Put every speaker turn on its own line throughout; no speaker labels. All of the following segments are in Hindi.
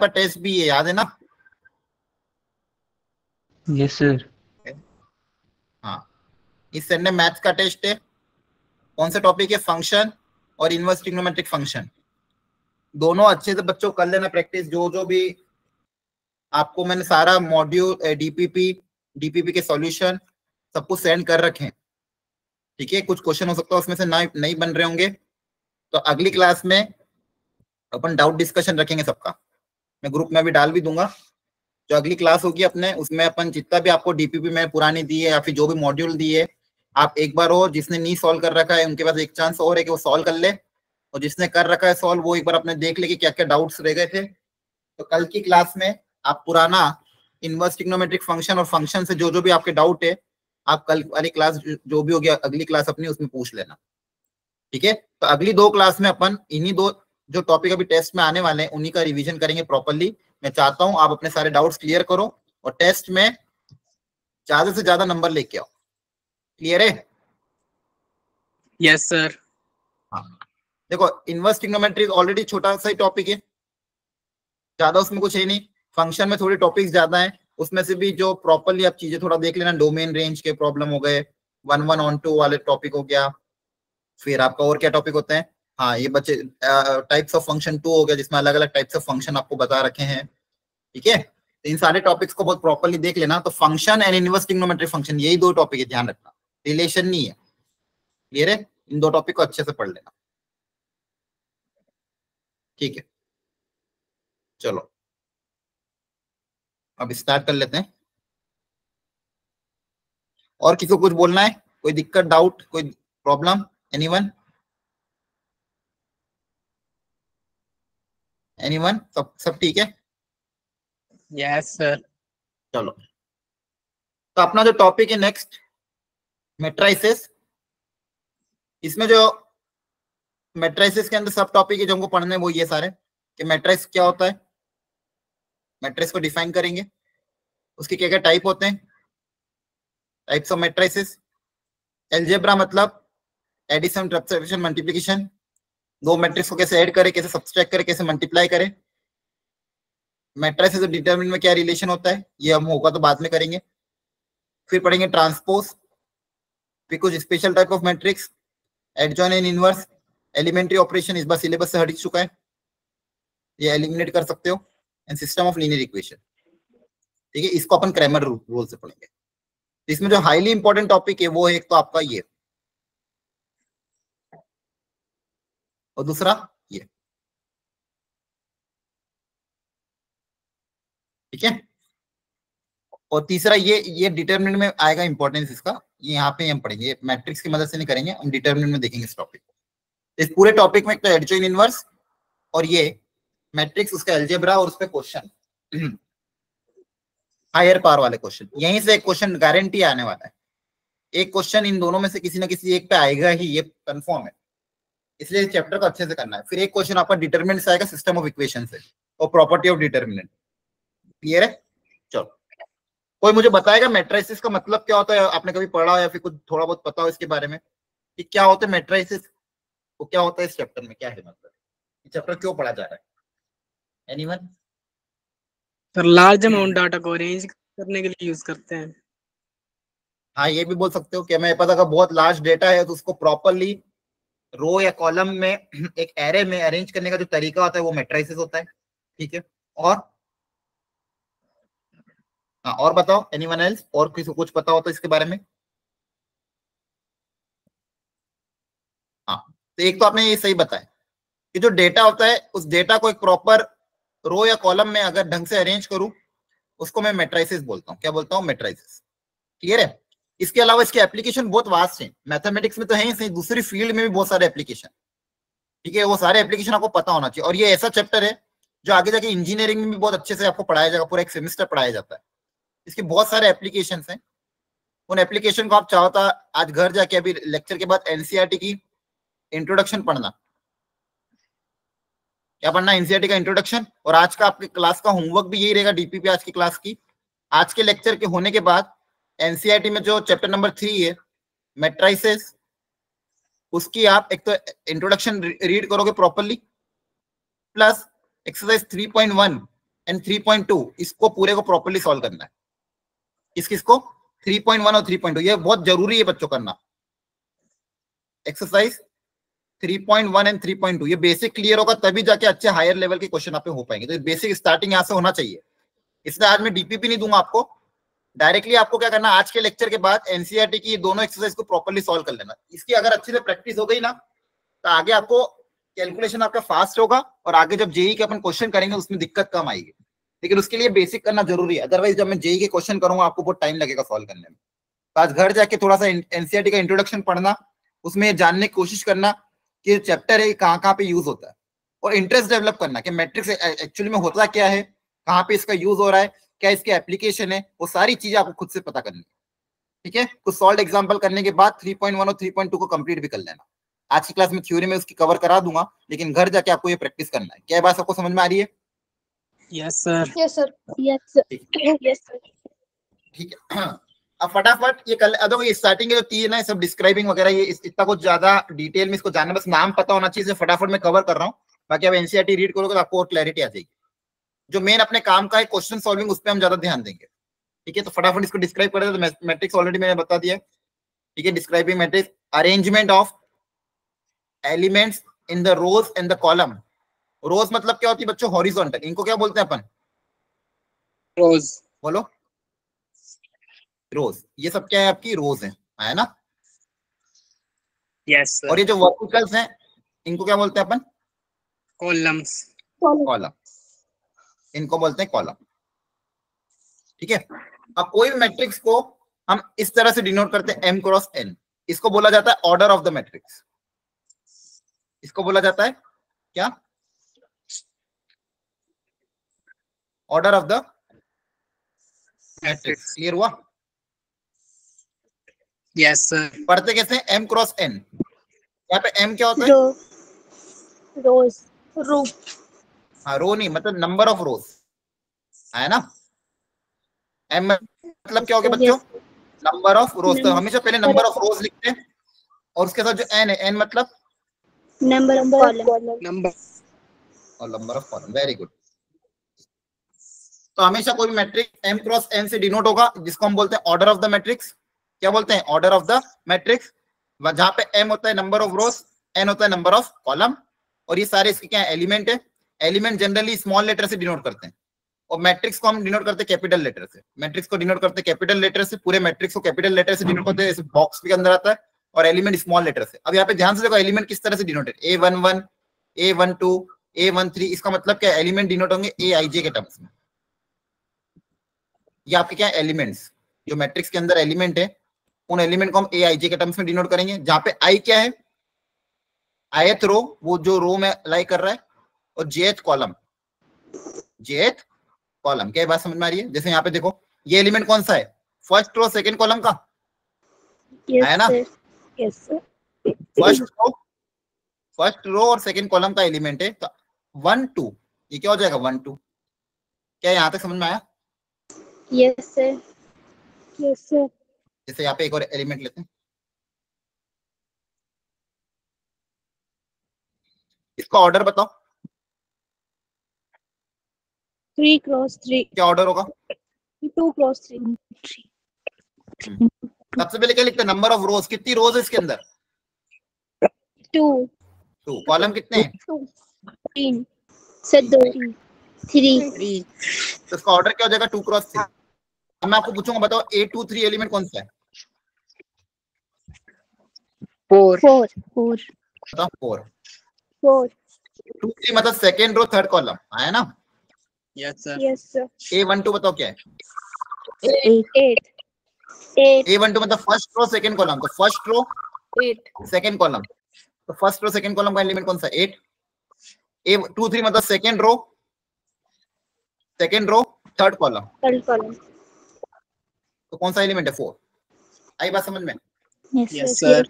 आपका टेस्ट भी है, याद है ना?
Yes sir.
हाँ, इस संडे मैथ्स का टेस्ट है। कौन सा टॉपिक है? फंक्शन और इनवर्स ट्रिग्नोमेट्रिक फंक्शन। दोनों अच्छे से बच्चों कर लेना प्रैक्टिस। जो जो भी आपको मैंने सारा मॉड्यूल डीपीपी के सॉल्यूशन सब कुछ सेंड कर रखे हैं, ठीक है? कुछ क्वेश्चन हो सकता है उसमें से नहीं बन रहे होंगे, तो अगली क्लास में अपन डाउट डिस्कशन रखेंगे सबका। मैं ग्रुप में भी डाल भी दूंगा। जो अगली क्लास होगी अपने, उसमें अपन जितना भी आपको डीपीपी में पुरानी दी है या फिर जो भी मॉड्यूल दी है, आप एक बार और जिसने नहीं सॉल्व कर रखा है उनके पास एक चांस और है कि वो सॉल्व कर ले, और जिसने कर रखा है सॉल्व वो एक बार अपने देख ले कि क्या क्या डाउट्स रह गए थे। तो कल की क्लास में आप पुराना इनवर्स ट्रिग्नोमेट्रिक फंक्शन और फंक्शन से जो जो भी आपके डाउट है, आप कल वाली क्लास जो भी होगी अगली क्लास अपनी, उसमें पूछ लेना, ठीक है? तो अगली 2 क्लास में अपन इन्हीं 2 जो टॉपिक अभी टेस्ट में आने वाले हैं उन्हीं का रिवीजन करेंगे प्रॉपर्ली। मैं चाहता हूं आप अपने सारे डाउट्स क्लियर करो और टेस्ट में ज्यादा से ज्यादा नंबर लेके आओ। क्लियर है?
Yes sir.
हाँ, देखो इनवर्स ट्रिग्नोमेट्री ऑलरेडी छोटा सा ही टॉपिक है, ज्यादा उसमें कुछ है नहीं। फंक्शन में थोड़ी टॉपिक्स ज्यादा है, उसमें से भी जो प्रॉपर्ली आप चीजें थोड़ा देख लेना। डोमेन रेंज के प्रॉब्लम हो गए, 1 1 ऑन 2 वाले टॉपिक हो गया। फिर आपका और क्या टॉपिक होते हैं? हाँ, ये बच्चे टाइप्स ऑफ फंक्शन 2 हो गया, जिसमें अलग अलग टाइप्स ऑफ फंक्शन आपको बता रखे हैं, ठीक है? तो इन सारे टॉपिक्स को बहुत प्रॉपर्ली देख लेना। तो function and inverse trigonometric function, यही 2 टॉपिक है, ध्यान रखना, रिलेशन नहीं है। क्लियर है? इन 2 टॉपिक को अच्छे से पढ़ लेना, ठीक है? चलो अब स्टार्ट कर लेते हैं। और किसी को कुछ बोलना है? कोई दिक्कत, डाउट, कोई प्रॉब्लम? एनीवन? एनीवन? सब ठीक है?
Yes sir.
चलो, तो अपना जो टॉपिक है नेक्स्ट, मैट्रिसेस। इसमें जो मैट्रिसेस के अंदर सब टॉपिक है जो हमको पढ़ने हैं वो ये सारे, कि मैट्रिक्स क्या होता है, मैट्रिक्स को डिफाइन करेंगे, उसके क्या क्या टाइप होते हैं, टाइप्स ऑफ मैट्रिसेस। अलजेब्रा मतलब एडिशन, सब्ट्रैक्शन, मल्टीप्लिकेशन। 2 मैट्रिक्स को कैसे ऐड करें, कैसे सब्सट्रैक्ट करें, कैसे मल्टीप्लाई करें। मैट्रिसेस और डिटरमिनेंट में क्या रिलेशन होता है, ये हम होगा तो बाद में करेंगे। फिर पढ़ेंगे ट्रांसपोज, फिर कुछ special type of matrix, adjoint and inverse, elementary operation इस बार सिलेबस से हट चुका है, ये एलिमिनेट कर सकते हो, and system of linear equation, ठीक है? इसको अपन क्रैमर रूल से पढ़ेंगे। इसमें जो हाईली इंपॉर्टेंट टॉपिक है वो एक तो आपका ये, और दूसरा ये, ठीक है? और तीसरा ये डिटरमिनेंट में आएगा इंपॉर्टेंस इसका, ये यहाँ पे हम पढ़ेंगे, मैट्रिक्स की मदद से नहीं करेंगे, हम डिटरमिनेंट में देखेंगे इस टॉपिक को। इस पूरे टॉपिक में एक तो एडजॉइन इनवर्स और ये मैट्रिक्स, उसका अलजेब्रा और उस पे क्वेश्चन, हायर पावर वाले क्वेश्चन। यहीं से एक क्वेश्चन गारंटी आने वाला है, एक क्वेश्चन इन दोनों में से किसी ना किसी एक पे आएगा ही, ये कंफर्म है। इसलिए इस चैप्टर को अच्छे से करना है। फिर एक क्वेश्चन आपका डिटरमिनेंट से आएगा, सिस्टम ऑफ इक्वेशन से, और प्रॉपर्टी ऑफ डिटरमिनेंट। क्लियर है? चलो, कोई मुझे बताएगा मैट्रिसेस का मतलब क्या होता है? आपने कभी पढ़ा या फिर कुछ थोड़ा बहुत पता हो इसके बारे में कि क्या होता है मैट्रिसेस, वो क्या होता है इस चैप्टर में, क्या है मतलब, ये चैप्टर क्यों पढ़ा जा रहा है? Anyone?
Sir large amount data को अरेंज करने के लिए यूज करते हैं।
हाँ, ये भी बोल सकते हो कि हमें पता का बहुत लार्ज डेटा है तो उसको प्रॉपरली रो या कॉलम में एक एरे में अरेंज करने का जो तरीका होता है वो मैट्रिसेस होता है, ठीक है? और हाँ, और बताओ एनीवन एल्स, और किसी को कुछ पता हो तो इसके बारे में? हाँ, तो एक तो आपने ये सही बताया कि जो डेटा होता है उस डेटा को एक प्रॉपर रो या कॉलम में अगर ढंग से अरेंज करूं उसको मैं मैट्रिसेस बोलता हूं। क्या बोलता हूं? मैट्रिसेस। क्लियर है? इसके अलावा इसके एप्लीकेशन बहुत वास्ट है, मैथमेटिक्स में तो है ही सही, दूसरी फील्ड में भी बहुत सारे एप्लीकेशन, ठीक है? वो सारे एप्लीकेशन आपको पता होना चाहिए। और ये ऐसा चैप्टर है जो आगे जाके इंजीनियरिंग में भी बहुत अच्छे से आपको पढ़ाया जाएगा, पूरा एक सेमेस्टर पढ़ाया जाता है। इसके बहुत सारे एप्लीकेशंस हैं, उन एप्लीकेशन को आप चाहो तो आज घर जाके अभी लेक्चर के बाद एनसीईआरटी की इंट्रोडक्शन पढ़ना। क्या पढ़ना? एनसीईआरटी का इंट्रोडक्शन। और आज का आपके क्लास का होमवर्क भी यही रहेगा, डीपीपी आज की क्लास की। आज के लेक्चर के होने के बाद एनसीईआरटी में जो चैप्टर नंबर 3 है मैट्रिसेस, उसकी आप एक तो इंट्रोडक्शन रीड करोगे प्रॉपरली, प्लस एक्सरसाइज 3.1 एंड 3.2 इसको पूरे को प्रॉपर्ली सॉल्व करना है। किसको 3.1 और 3.2 ये बहुत जरूरी है बच्चों करना। एक्सरसाइज 3.1 एंड 3.2 ये बेसिक क्लियर होगा तभी जाके अच्छे हायर लेवल के क्वेश्चन आप पे हो पाएंगे। तो बेसिक स्टार्टिंग यहाँ से होना चाहिए। इसलिए आज मैं डीपीपी नहीं दूंगा आपको, डायरेक्टली आपको क्या करना, आज के लेक्चर के बाद एनसीईआरटी की दोनों एक्सरसाइज को प्रॉपर्ली सॉल्व कर लेना। इसकी अगर अच्छे से प्रैक्टिस हो गई ना तो आगे आपको कैलकुलेशन आपका फास्ट होगा और आगे जब जेई के अपन क्वेश्चन करेंगे उसमें दिक्कत कम आएगी। लेकिन उसके लिए बेसिक करना जरूरी है, अदरवाइज जब मैं जेई के क्वेश्चन करूंगा आपको बहुत टाइम लगेगा सॉल्व करने में। तो आज घर जाके थोड़ा सा एनसीईआरटी का इंट्रोडक्शन पढ़ना, उसमें जानने की कोशिश करना कि चैप्टर है कहाँ पे यूज होता है, और इंटरेस्ट डेवलप करना कि मैट्रिक्स एक्चुअली में होता क्या है, कहाँ पे इसका यूज हो रहा है, क्या इसके एप्लीकेशन है, वो सारी चीजें आपको खुद से पता करनी है। ठीक है, कुछ सॉल्व एग्जांपल करने के बाद 3.1 और 3.2 को कंप्लीट भी कर लेना। आज की क्लास में थ्योरी में उसकी कवर करा दूंगा, लेकिन घर जाके आपको ये प्रैक्टिस करना है। क्या बात आपको समझ में आ रही है?
Yes sir.
Yes sir. Yes sir. Yes sir.
ठीक है, अब फटाफट ये कल देखो, ये स्टार्टिंग के जो तीन है सब डिस्क्राइबिंग वगैरह, ये इतना कुछ ज्यादा डिटेल में इसको जानना, बस नाम पता होना चाहिए। फटाफट मैं कवर कर रहा हूँ, बाकी आप एनसीईआरटी रीड करोगे तो आपको और क्लैरिटी आ जाएगी। जो मेन अपने काम का है क्वेश्चन सॉल्विंग, उस पर हम ज्यादा ध्यान देंगे। ठीक है, तो फटाफट इसको डिस्क्राइब कर देते। तो मैट्रिक्स ऑलरेडी मैंने बता दिया। ठीक है, describing matrix, arrangement of elements in the rows and the column. Rows मतलब क्या होती है बच्चों? हॉरिजॉन्टल। इनको क्या बोलते हैं अपन?
रोज।
बोलो। रोज। ये सब क्या है? आपकी रोज है ना?
Yes sir.
और ये जो वर्टिकल्स हैं इनको क्या बोलते हैं अपन?
कॉलम्स।
कॉलम। इनको बोलते हैं कॉलम। ठीक है, अब कोई भी मैट्रिक्स को हम इस तरह से डिनोट करते हैं, m क्रॉस n। इसको बोला जाता है ऑर्डर ऑफ द मैट्रिक्स। इसको बोला जाता है क्या? Order of the matrix. Clear हुआ?
Yes sir.
पढ़ते कैसे? m cross n। यहाँ पे m क्या होता है?
रोज। रो।
हाँ, रो नहीं, मतलब नंबर ऑफ रोज है ना। m मतलब क्या हो गया बच्चों? नंबर ऑफ रोज। तो हमेशा पहले नंबर ऑफ रोज लिखते हैं और उसके साथ जो n है, n मतलब
नंबर ऑफ कॉलम।
नंबर
और number of column. Very good. तो हमेशा कोई भी मैट्रिक्स m क्रॉस n से डिनोट होगा, जिसको हम बोलते हैं ऑर्डर ऑफ द मैट्रिक्स। क्या बोलते हैं? Order of the matrix. जहां पे m होता है नंबर ऑफ रोज, n होता है नंबर ऑफ कॉलम, और ये सारे इसके क्या है? एलिमेंट है। एलिमेंट जनरली स्मॉल लेटर से डिनोट करते हैं, और मैट्रिक्स को हम डिनोट करते हैं कैपिटल लेटर से। मैट्रिक्स को डिनोट करते हैं कैपिटल लेटर से, पूरे मैट्रिक्स को कैपिटल लेटर से डिनोट करते हैं, जैसे बॉक्स के अंदर आता है। और एलिमेंट स्मॉल लेटर से। अब यहाँ पे ध्यान से देखो एलिमेंट किस तरह से डिनोटेड, A11, A12, A13। इसका मतलब क्या? एलिमेंट डिनोट होंगे AIJ के टर्म्स में। ये आपके क्या एलिमेंट्स, जो मैट्रिक्स के अंदर एलिमेंट है, उन एलिमेंट को हम AIJ के टर्म्स में डिनोट करेंगे। जहां पे I क्या है? ith रो, वो जो रो में लाई कर रहा है, और jth कॉलम। jth column. क्या बात समझ में आ रही है? जैसे यहाँ पे देखो, ये एलिमेंट कौन सा है? फर्स्ट रो सेकंड कॉलम का है ना।
Yes sir.
फर्स्ट रो और सेकंड कॉलम का एलिमेंट है। तो 1 2 ये क्या हो जाएगा? 1 2। क्या यहाँ तक समझ में आया?
Yes sir. Yes sir.
जैसे यहाँ पे एक और एलिमेंट लेते हैं, इसका ऑर्डर बताओ।
3 क्रॉस 3।
क्या ऑर्डर होगा?
2 क्रॉस 3।
सबसे पहले क्या लिखते हैं? नंबर ऑफ रोज। कितनी रोज है इसके अंदर?
2।
2। कॉलम कितने हैं?
3 से 2। 3।
तो इसका ऑर्डर क्या हो जाएगा? 2 क्रॉस 3। अब मैं आपको पूछूंगा, बताओ A23 एलिमेंट कौन सा है?
4।
बताओ 4। 2 3 मतलब सेकंड रो थर्ड कॉलम है ना।
Yes sir.
Yes sir.
A12 बताओ क्या है?
8।
A12 मतलब फर्स्ट रो सेकंड कॉलम। तो फर्स्ट रो
8
सेकंड कॉलम, तो फर्स्ट रो सेकंड कॉलम का एलिमेंट कौन सा? 8। A23 मतलब सेकंड रो थर्ड कॉलम, तो कौन सा एलिमेंट है? 4। आई बात समझ में?
Yes sir.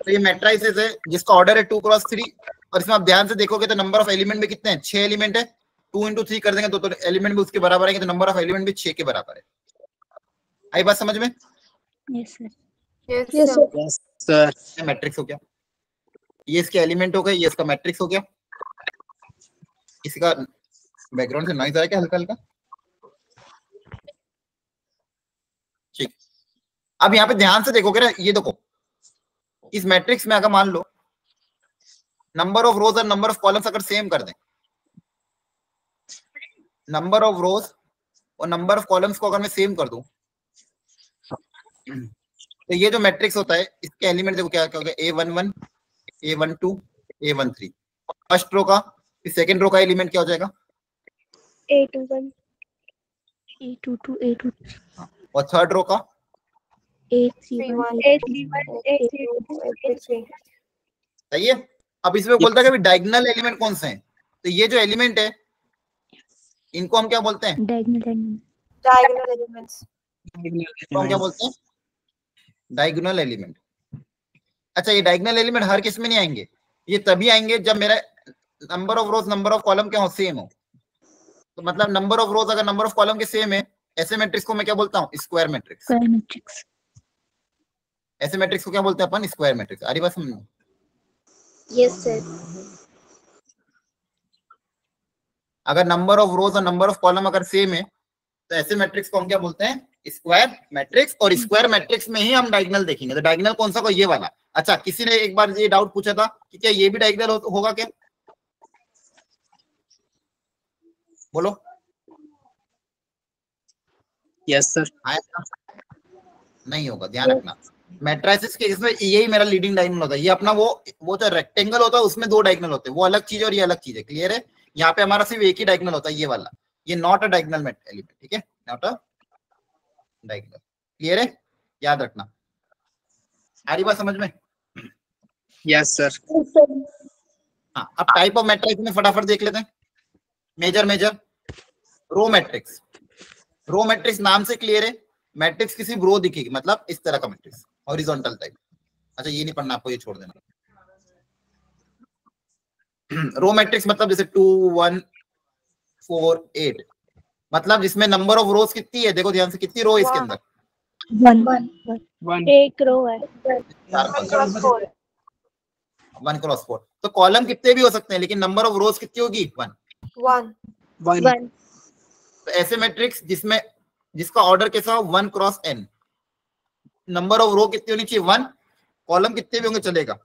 तो ये मैट्रिसेस है जिसका ऑर्डर है 2 क्रॉस 3, और इसमें आप ध्यान से देखोगे तो नंबर ऑफ एलिमेंट भी कितने हैं? 6 एलिमेंट है। 2 into 3 कर देंगे तो एलिमेंट भी उसके बराबर है, तो नंबर ऑफ एलिमेंट भी 6 के बराबर है। आई बात समझ में?
Yes sir.
Yes sir.
Matrix हो गया, ये इसके एलिमेंट हो गए, ये इसका मैट्रिक्स हो गया। इसका बैकग्राउंड से नॉइज आ रहा है क्या हल्का हल्का? ठीक। अब यहाँ पे ध्यान से देखोगे ना, ये देखो इस मैट्रिक्स में अगर मान लो नंबर ऑफ रोज और नंबर ऑफ कॉलम्स अगर सेम कर दें, नंबर ऑफ रोज और नंबर ऑफ कॉलम्स को अगर मैं सेम कर दूं, तो ये जो मैट्रिक्स होता है इसके एलिमेंट देखो क्या क्या होगा, A11, A12, A13 first row का। सेकंड रो का एलिमेंट क्या हो जाएगा?
A21, A22, A23,
और थर्ड रो का
A31, A31, A32,
सही है। अब इसमें बोलता है कि डायगोनल एलिमेंट कौन से हैं, तो ये जो एलिमेंट है इनको हम क्या बोलते हैं?
diagonal elements.
इनको हम क्या बोलते हैं? Diagonal element. अच्छा, ये डायगोनल एलिमेंट हर किस में नहीं आएंगे, ये तभी आएंगे जब मेरा number of rose number of column क्या हो, सेम हो। तो मतलब नंबर ऑफ रोज अगर नंबर ऑफ कॉलम के सेम है, ऐसे मैट्रिक्स को मैं क्या बोलता हूँ? Square matrix. ऐसे मैट्रिक्स को क्या बोलते हैं अपन? Square matrix. आ रही बात समझ में?
Yes, sir.
अगर नंबर ऑफ रोज और नंबर ऑफ कॉलम अगर सेम है तो ऐसे मैट्रिक्स को हम क्या बोलते हैं? Square matrix. और स्क्वायर मैट्रिक्स में ही हम डायगोनल देखेंगे। तो डायगोनल कौन सा? को ये वाला। अच्छा, किसी ने एक बार ये डाउट पूछा था कि क्या ये भी डायगोनल होगा क्या? बोलो।
Yes sir.
नहीं होगा, ध्यान रखना। मैट्रिसेस के इसमें यही मेरा लीडिंग डायगोनल होता है। ये अपना वो जो रेक्टेंगल होता है उसमें दो डायगोनल होते हैं, वो अलग चीज है और ये अलग चीज है। क्लियर है? यहाँ पे हमारा सिर्फ एक ही डायगोनल होता है, ये वाला। ये नॉट अ डायगोनल एलिमेंट, ठीक है? Not a diagonal. क्लियर है? याद रखना। आ रही बात समझ में?
Yes sir.
हाँ, अब टाइप ऑफ मैट्रिक्स में फटाफट देख लेते हैं। Major row matrix. Row matrix नाम से क्लियर है, मैट्रिक्स किसी रो दिखेगी, मतलब इस तरह का मैट्रिक्स, हॉरिजॉन्टल टाइप। अच्छा, ये नहीं पढ़ना आपको, ये छोड़ देना। रो मैट्रिक्स मतलब जैसे 2 1 4 8, मतलब जिसमें नंबर ऑफ रोज कितनी है, देखो ध्यान से, कितनी रो है इसके अंदर?
1 एक रो है।
1 क्रॉस 4। तो कॉलम कितने भी हो सकते हैं, लेकिन नंबर ऑफ रोज कितनी होगी?
1
तो ऐसे मैट्रिक्स जिसका ऑर्डर कैसा हो? 1 क्रॉस n। नंबर ऑफ रो कितनी होनी चाहिए? 1। कॉलम कितने भी होंगे चलेगा।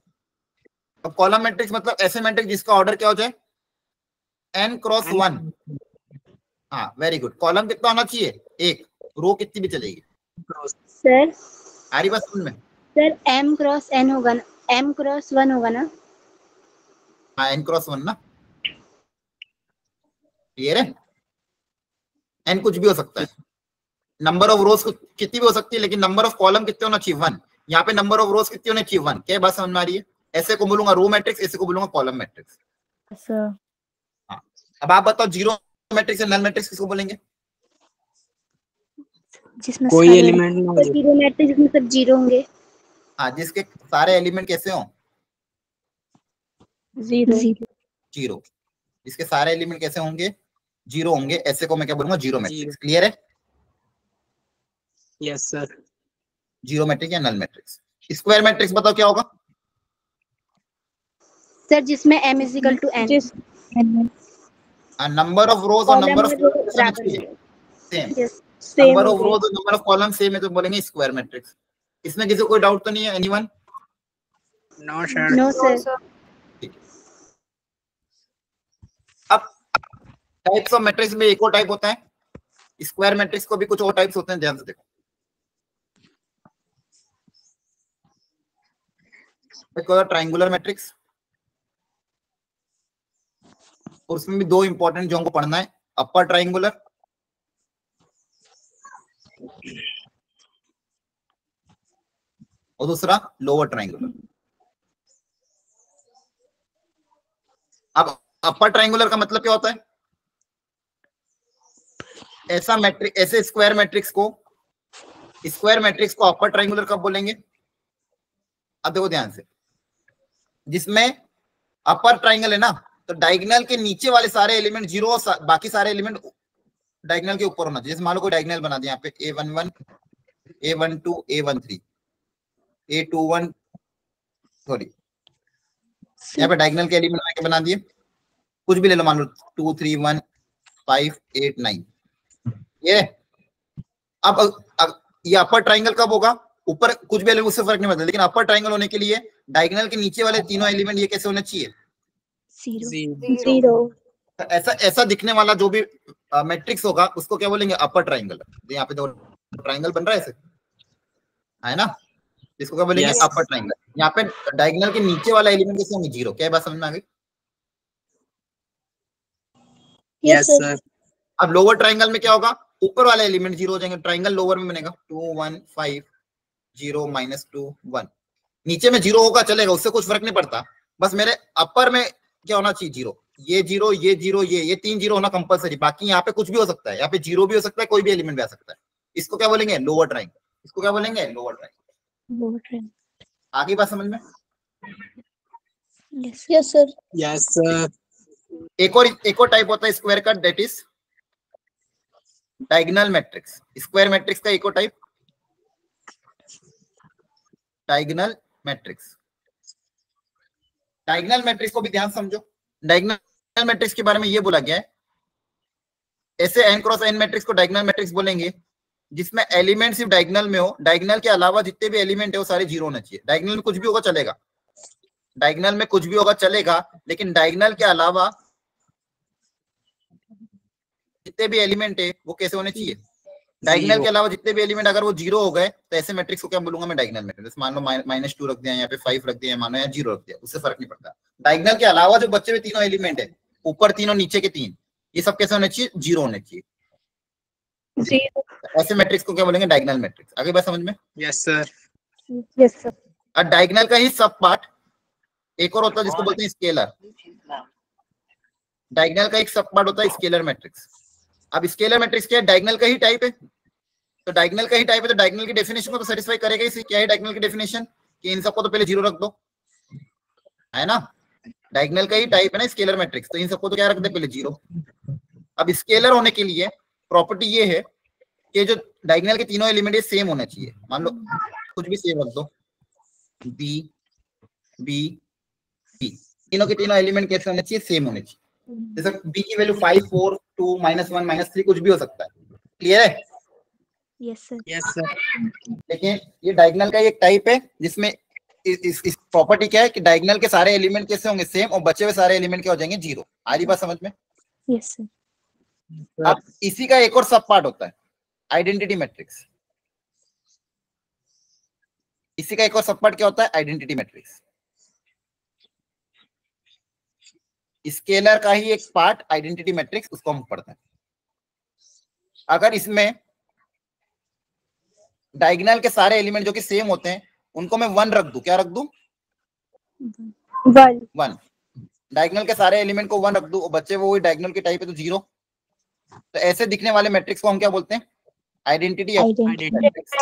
अब कॉलम मैट्रिक्स मतलब ऐसे मैट्रिक्स जिसका ऑर्डर क्या हो जाए? n cross 1। हाँ, वेरी गुड। कॉलम कितना होना चाहिए? 1। रो कितनी भी चलेगी।
सर,
आ रही बात समझ में?
सर m क्रॉस n होगा ना, m क्रॉस 1 होगा ना?
हाँ, n क्रॉस 1 ना। क्लियर है? n कुछ भी हो सकता है। नंबर ऑफ रोज कितनी भी हो सकती है, लेकिन नंबर ऑफ कॉलम कितने होना चाहिए? 1। यहाँ पे नंबर ऑफ रोज कितनी होनी चाहिए? 1। क्या बात समझ में आ रही है? ऐसे को बोलूंगा रो मैट्रिक्स, ऐसे को बोलूंगा कॉलम मैट्रिक्स। हाँ, अब आप बताओ जीरो मैट्रिक्स या नल मैट्रिक्स किसको बोलेंगे?
जिसमें
कोई एलिमेंट ना हो।
जीरो मैट्रिक्स में सब जीरो होंगे।
हाँ, जिसके सारे एलिमेंट कैसे हो? जीरो। जिसके सारे एलिमेंट कैसे होंगे? जीरो होंगे। ऐसे को मैं क्या बोलूंगा? Zero matrix. क्लियर है?
Yes sir.
जीरो मैट्रिक्स या नल मैट्रिक्स। स्क्वायर मैट्रिक्स बताओ क्या होगा?
सर जिसमें m is equal to n,
number of rows और number of same. Number of rows और नंबर ऑफ कॉलम सेम है तो बोलेंगे स्क्वायर मैट्रिक्स। इसमें किसी को कोई डाउट तो नहीं है? Anyone?
No sir.
No sir.
अब टाइप्स ऑफ मैट्रिक्स में एक और टाइप होता है स्क्वायर मैट्रिक्स को भी कुछ और टाइप्स होते हैं, ध्यान से देखो। एक और ट्रायंगुलर मैट्रिक्स, और उसमें भी दो इंपॉर्टेंट जो हमको पढ़ना है, अपर ट्रायंगुलर और दूसरा लोअर ट्रायंगुलर। अब अपर ट्रायंगुलर का मतलब क्या होता है? ऐसा मैट्रिक्स, ऐसे स्क्वायर मैट्रिक्स को अपर ट्रायंगुलर कब बोलेंगे? अब देखो ध्यान से, जिसमें अपर ट्रायंगल है ना, तो डायगोनल के नीचे वाले सारे एलिमेंट जीरो और बाकी सारे एलिमेंट डायगोनल के ऊपर होना चाहिए। जैसे मान लो कोई डायगोनल बना दिया यहाँ पे A11, A12, A13, A21, sorry यहाँ पे डायगोनल के एलिमेंट बना दिए, कुछ भी ले लो, मान लो 2 3 1 5 8 9। ये अब ये अपर ट्राइंगल कब होगा? ऊपर कुछ भी एलिमेंट उससे फर्क नहीं पड़ता, लेकिन अपर ट्राइंगल होने के लिए डायगोनल के नीचे वाले तीनों एलिमेंट ये कैसे होने चाहिए?
जीरो।
ऐसा ऐसा दिखने वाला जो भी मैट्रिक्स होगा उसको क्या बोलेंगे? अपर ट्राइंगल। यहाँ पे दो ट्राइंगल बन रहा है ऐसे, है ना, इसको क्या बोलेंगे?
Yes.
अपर ट्राइंगल। यहाँ पे डायगोनल के नीचे वाला एलिमेंट कैसे होंगे? जीरो। क्या बात समझ में आ गई?
Yes, sir.
अब लोअर ट्राइंगल में क्या होगा? ऊपर वाले एलिमेंट जीरो हो जाएंगे, ट्राइंगल लोअर में बनेगा 2 1 5 0 -2 1। नीचे में जीरो होगा चलेगा, उससे कुछ फर्क नहीं पड़ता, बस मेरे अपर में क्या होना चाहिए? जीरो। ये जीरो, ये जीरो, ये 3 जीरो होना कंपलसरी। बाकी यहाँ पे कुछ भी हो सकता है, यहाँ पे जीरो भी हो सकता है, कोई भी एलिमेंट भी आ सकता है। इसको क्या बोलेंगे? Lower triangle. इसको क्या बोलेंगे? Lower triangle. आगे बात समझ में?
Yes sir.
Yes, sir.
एक और टाइप होता है स्क्वायर का, that is diagonal matrix. Square matrix का एक और type diagonal matrix. Diagonal matrix को भी ध्यान समझो। डायगोनल मैट्रिक्स के बारे में ये बोला गया है, ऐसे n क्रॉस n मैट्रिक्स को डायगोनल मैट्रिक्स बोलेंगे जिसमें एलिमेंट सिर्फ डायगोनल में हो, डायगोनल के अलावा जितने भी एलिमेंट है वो सारे जीरो होना चाहिए। डायगोनल में कुछ भी होगा चलेगा, डायगोनल में कुछ भी होगा चलेगा, लेकिन डायगोनल के अलावा जितने भी एलिमेंट है वो कैसे होने चाहिए? डायगोनल के अलावा जितने भी एलिमेंट अगर वो जीरो हो गए तो ऐसे मैट्रिक्स को क्या बोलूंगा मैं? Diagonal matrix. मान लो -2 रख दिया, यहाँ पे 5 रख दिया, मानो या 0 रख दिया, उससे फर्क नहीं पड़ता। डायगोनल के अलावा जो बचे हुए तीनों एलिमेंट है, ऊपर तीनों नीचे के 3, ये सब कैसे होने चाहिए? जीरो होने चाहिए। ऐसे मैट्रिक्स को क्या बोलेंगे? Diagonal matrix. आगे बात समझ में?
Yes, sir.
Yes sir.
और डायगोनल का ही सब पार्ट एक और होता है जिसको बोलते हैं स्केलर। डायगोनल का एक सब पार्ट होता है स्केलर मैट्रिक्स। अब स्केलर मैट्रिक्स क्या है? डायगोनल का ही टाइप है, तो डायगोनल का ही टाइप है तो डायगोनल की डेफिनेशन को तो सेटिस्फाई करेगा ही। क्या है डायगोनल की डेफिनेशन? कि इन सबको तो पहले जीरो रख दो, है ना। डायगोनल का ही टाइप है ना स्केलर मैट्रिक्स, तो इन सबको तो क्या रख दे? पहले जीरो। अब स्केलर होने के लिए प्रॉपर्टी ये है कि जो डायगोनल के तीनों एलिमेंट ये सेम होना चाहिए। मान लो कुछ भी सेम रख दो, बी बी बी, तीनों के तीनों एलिमेंट कैसे होने चाहिए? सेम होने चाहिए। जैसे बी की वैल्यू 5 4 2 -1 -3 कुछ भी हो सकता है। क्लियर है?
Yes sir.
Yes, sir.
लेकिन ये डायगोनल का एक टाइप है जिसमें इस प्रॉपर्टी क्या है कि डायगोनल के सारे एलिमेंट कैसे होंगे? सेम, और बचे हुए सारे एलिमेंट क्या हो जाएंगे? जीरो। आ रही बात समझ में?
Yes sir.
अब इसी का एक और सब पार्ट होता है आइडेंटिटी मैट्रिक्स। इसी का एक और सब पार्ट क्या होता है? Identity matrix. स्केलर का ही एक पार्ट आइडेंटिटी मैट्रिक्स, उसको हम पढ़ते हैं। अगर इसमें डायगोनल के सारे एलिमेंट जो कि सेम होते हैं उनको मैं 1 रख दूं, क्या रख दूं? 1। डायगोनल के सारे एलिमेंट को 1 रख दूं और बच्चे वो डायगोनल के टाइप है तो जीरो। तो ऐसे दिखने वाले मैट्रिक्स को हम क्या बोलते हैं? Identity matrix.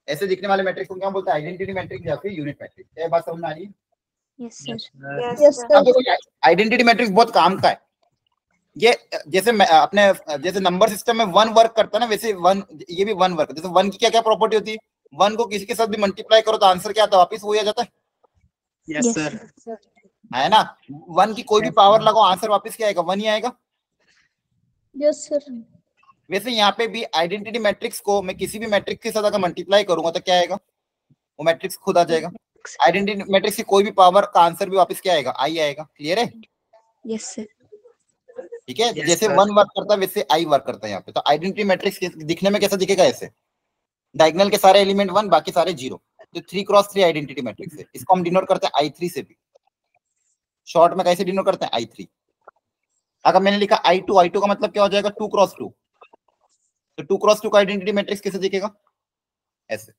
ऐसे दिखने वाले मैट्रिक्स को क्या बोलते हैं? आइडेंटिटी मैट्रिक्स या फिर यूनिट मैट्रिक्स। क्या बात समझ में आ रही है?
Yes sir.
Yes,
yes
identity matrix बहुत काम का है। ये जैसे अपने जैसे नंबर सिस्टम में 1 वर्क करता है ना, वैसे 1 ये भी 1 वर्क। जैसे 1 की क्या क्या प्रॉपर्टी होती है? 1 को किसी के साथ भी मल्टीप्लाई करो तो आंसर क्या आता है? वापस वही आ जाता है,
Yes, sir.
है ना। 1 की कोई भी पावर लगाओ आंसर वापस क्या आएगा? 1 ही आएगा।
Yes sir.
वैसे यहाँ पे भी आइडेंटिटी मैट्रिक्स को मैं किसी भी मैट्रिक्स के साथ अगर मल्टीप्लाई करूंगा तो क्या आएगा? वो मैट्रिक्स खुद आ जाएगा। आइडेंटिटी मैट्रिक्स की कोई भी पावर का आंसर भी वापस क्या आएगा? आई आएगा। क्लियर है?
Yes sir.
ठीक है।
Yes,
जैसे
sir.
1 वर्क करता है वैसे आई वर्क करता है यहाँ पे। तो आइडेंटिटी मैट्रिक्स दिखने में कैसा दिखेगा? ऐसे डायगोनल के सारे एलिमेंट 1, बाकी सारे जीरो। तो 3 क्रॉस 3 आइडेंटिटी मैट्रिक्स है। इसको हम डिनोट करते हैं I3 से भी। शॉर्ट में कैसे डिनोट करते हैं? I3। अगर मैंने लिखा I2 का मतलब क्या हो जाएगा? 2 क्रॉस 2। तो 2 क्रॉस 2 का आइडेंटिटी मैट्रिक्स कैसे दिखेगा? ऐसे।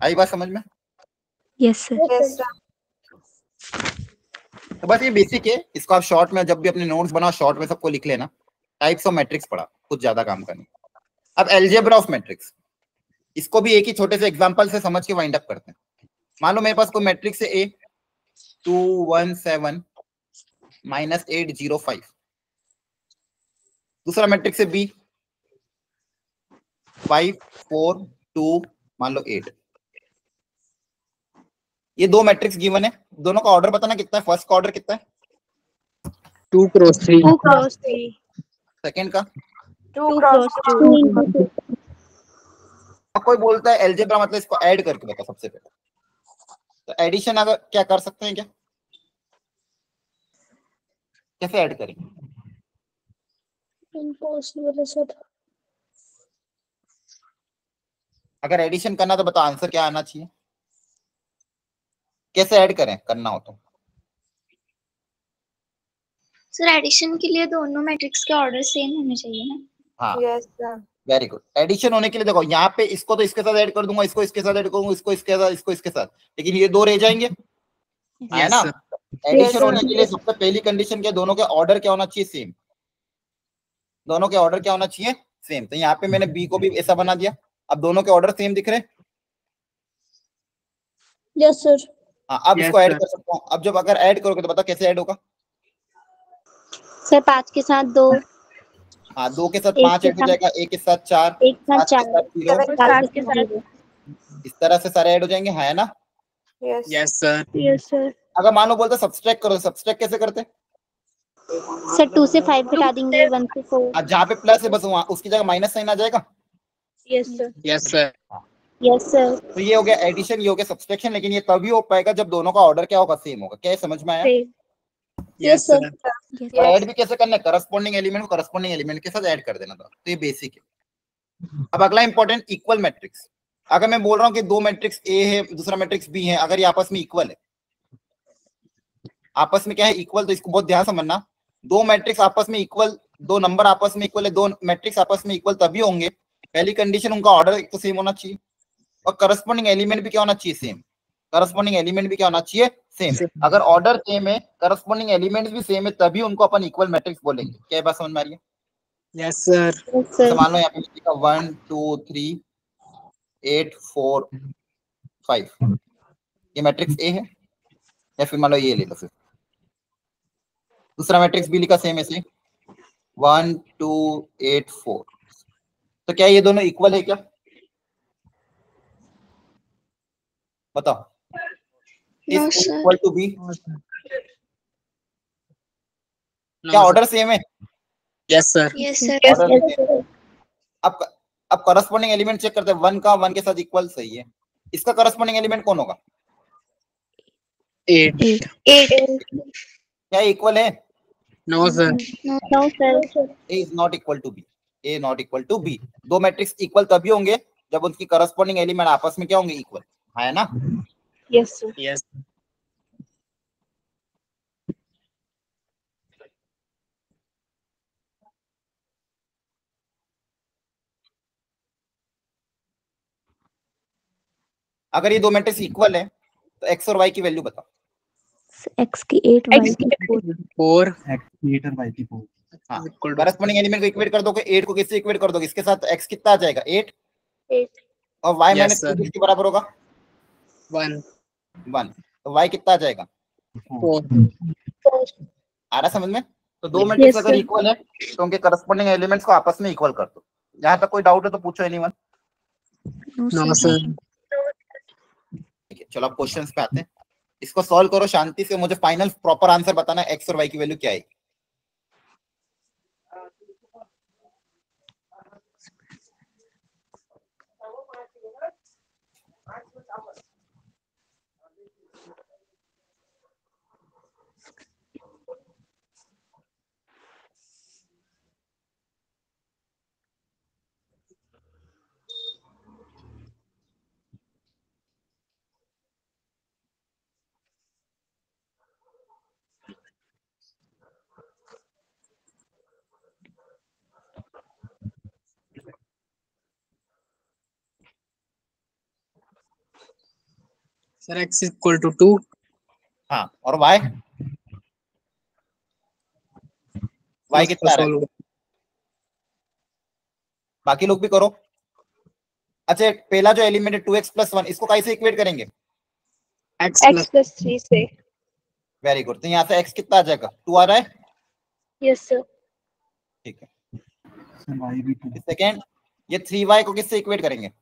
आई बात समझ में?
Yes sir.
तो बस ये बेसिक है। इसको आप शॉर्ट में जब भी अपने नोट्स बनाओ शॉर्ट में सबको लिख लेना। टाइप्स ऑफ मैट्रिक्स पढ़ा, कुछ ज्यादा काम करना। अब अलजेब्रा ऑफ मैट्रिक्स, इसको भी एक ही छोटे से एग्जांपल से समझ के वाइंड अप करते हैं। मान लो मेरे पास कोई मैट्रिक्स है A 2 1 7 -8 0 5। दूसरा मैट्रिक्स है B 5 4 2 मान लो 8। ये दो मैट्रिक्स गिवन है, दोनों का ऑर्डर बताना कितना है? फर्स्ट का ऑर्डर कितना है?
2 क्रॉस 3
2 क्रॉस 3
सेकंड का
2 क्रॉस 2
अब कोई बोलता है अलजेब्रा मतलब इसको ऐड करके बता सबसे पहले, तो एडिशन अगर क्या कर सकते हैं क्या, कैसे ऐड करेंगे?
इम्पॉसिबल है सर।
अगर एडिशन करना तो बता आंसर क्या आना चाहिए, कैसे ऐड करें करना हो तो?
सर एडिशन के लिए दोनों मैट्रिक्स के ऑर्डर सेम होने चाहिए ना?
हाँ
yes sir.
Very good. Addition होने के लिए देखो यहाँ पे इसको तो इसके साथ ऐड कर दूंगा, इसको इसके साथ ऐड करूंगा, इसको इसके साथ, इसको इसके साथ, लेकिन ये दो रह जाएंगे, है
यस
ना?
Sir
addition
sir.
होने के लिए सबसे पहली कंडीशन क्या, दोनों के ऑर्डर क्या होना चाहिए, सेम। दोनों के ऑर्डर क्या होना चाहिए, सेम। तो यहाँ पे मैंने बी को भी ऐसा बना दिया, अब दोनों के ऑर्डर सेम दिख रहे हैं।
Yes sir.
हाँ अब
Yes,
इसको ऐड
sir.
कर सकता हूँ। अब जब अगर ऐड करोगे तो बता कैसे ऐड होगा?
सर 5 के साथ 2,
हाँ 2 के साथ
एक
5
के
ऐड हो जाएगा, 1 के साथ 4,
1 के साथ
5 के
4,
साथ 0,
7 के साथ 0।
इस तरह से सारे ऐड हो जाएंगे, है ना?
Yes sir
yes sir.
अगर मान लो बोलते सब्सट्रैक्ट करो, सब्सट्रैक्ट कैसे करते?
सर 2 से 5 घटा देंगे, 1 से 4।
जहाँ पे प्लस है बस वहां उसकी जगह माइनस साइन आ जाएगा।
Yes sir.
Yes sir
yes sir.
तो ये हो गया एडिशन, ये हो गया सब्सट्रैक्शन, लेकिन ये तभी हो पाएगा जब दोनों का ऑर्डर क्या होगा, सेम होगा। क्या ये समझ में आया?
यस सर
और ऐड भी कैसे करना है, करस्पॉन्डिंग एलिमेंट को करस्पॉन्डिंग एलिमेंट के साथ ऐड कर देना था, तो ये बेसिक है। अब अगला इंपॉर्टेंट, इक्वल मैट्रिक्स। अगर मैं बोल रहा हूँ कि दो मैट्रिक्स ए है, दूसरा मैट्रिक्स बी है, अगर ये आपस में इक्वल है, आपस में क्या है, इक्वल, तो इसको बहुत ध्यान समझना। दो मैट्रिक्स आपस में इक्वल, दो नंबर आपस में इक्वल है, दो मैट्रिक्स आपस में इक्वल तभी होंगे, पहली कंडीशन उनका ऑर्डर एक तो सेम होना चाहिए, और करस्पॉन्डिंग एलिमेंट भी क्या होना चाहिए, सेम। करस्पॉन्डिंग एलिमेंट भी क्या होना चाहिए, सेम। अगर ऑर्डर सेम है, करस्पॉन्डिंग एलिमेंट्स भी सेम है, तभी उनको अपन इक्वल मैट्रिक्स बोलेंगे। क्या बात समझ में आ रही है?
यस सर
तो मान लो यहाँ पे लिखा 1 2 3 8 4 5, ये मैट्रिक्स ए है, या फिर मान लो ये ले लो, फिर दूसरा मैट्रिक्स भी लिखा सेम ऐसे 1 2 8 4। तो क्या ये दोनों इक्वल है क्या, बताओ?
No
is
sir.
Equal to B, क्या ऑर्डर सेम है?
Yes sir
yes sir.
Order अब करस्पॉन्डिंग एलिमेंट चेक करते हैं, 1 का 1 के साथ इक्वल, सही है। इसका करस्पॉन्डिंग एलिमेंट कौन होगा?
8
क्या इक्वल है?
No sir
no sir.
A is not equal to B, A not equal to B. दो मैट्रिक्स इक्वल तभी होंगे जब उनकी करस्पॉन्डिंग एलिमेंट आपस में क्या होंगे, इक्वल, है ना?
Yes sir.
यस
अगर ये दो मैट्रिक्स इक्वल है तो एक्स और वाई की वैल्यू बताओ।
x की 8 y की 4।
4
8 और y की 4।
हाँ करस्पॉन्डिंग एलिमेंट को इक्वेट कर दोगे, 8 को किससे इक्वेट कर दोगे, इसके साथ x कितना आ जाएगा, 8,
8
और y
Yes,
माइनस
sir.
किसके बराबर होगा,
1
1, तो y कितना आ जाएगा,
4
आ रहा समझ में? तो दो मैट्रिक्स
Yes,
अगर
sir.
इक्वल है तो उनके करस्पॉन्डिंग एलिमेंट्स को आपस में इक्वल कर दो। यहाँ तक कोई डाउट है तो पूछो एनीवन।
नो सर
ठीक है, चलो अब क्वेश्चंस पे आते हैं। इसको सॉल्व करो शांति से, मुझे फाइनल प्रॉपर आंसर बताना है एक्स और वाई की वैल्यू क्या है।
सर x इक्वल टू 2
हाँ और वाई, वाई कितना आ रहा है, बाकी लोग भी करो। अच्छा पहला जो एलिमेंट है 2x + 1, इसको कैसे इक्वेट करेंगे,
x
x + 3 से।
Very good. तो यहाँ से x कितना आ जाएगा, 2 आ रहा है,
यस सर।
ठीक है।
सर y भी 2,
सेकेंड, ये 3y को किससे इक्वेट करेंगे,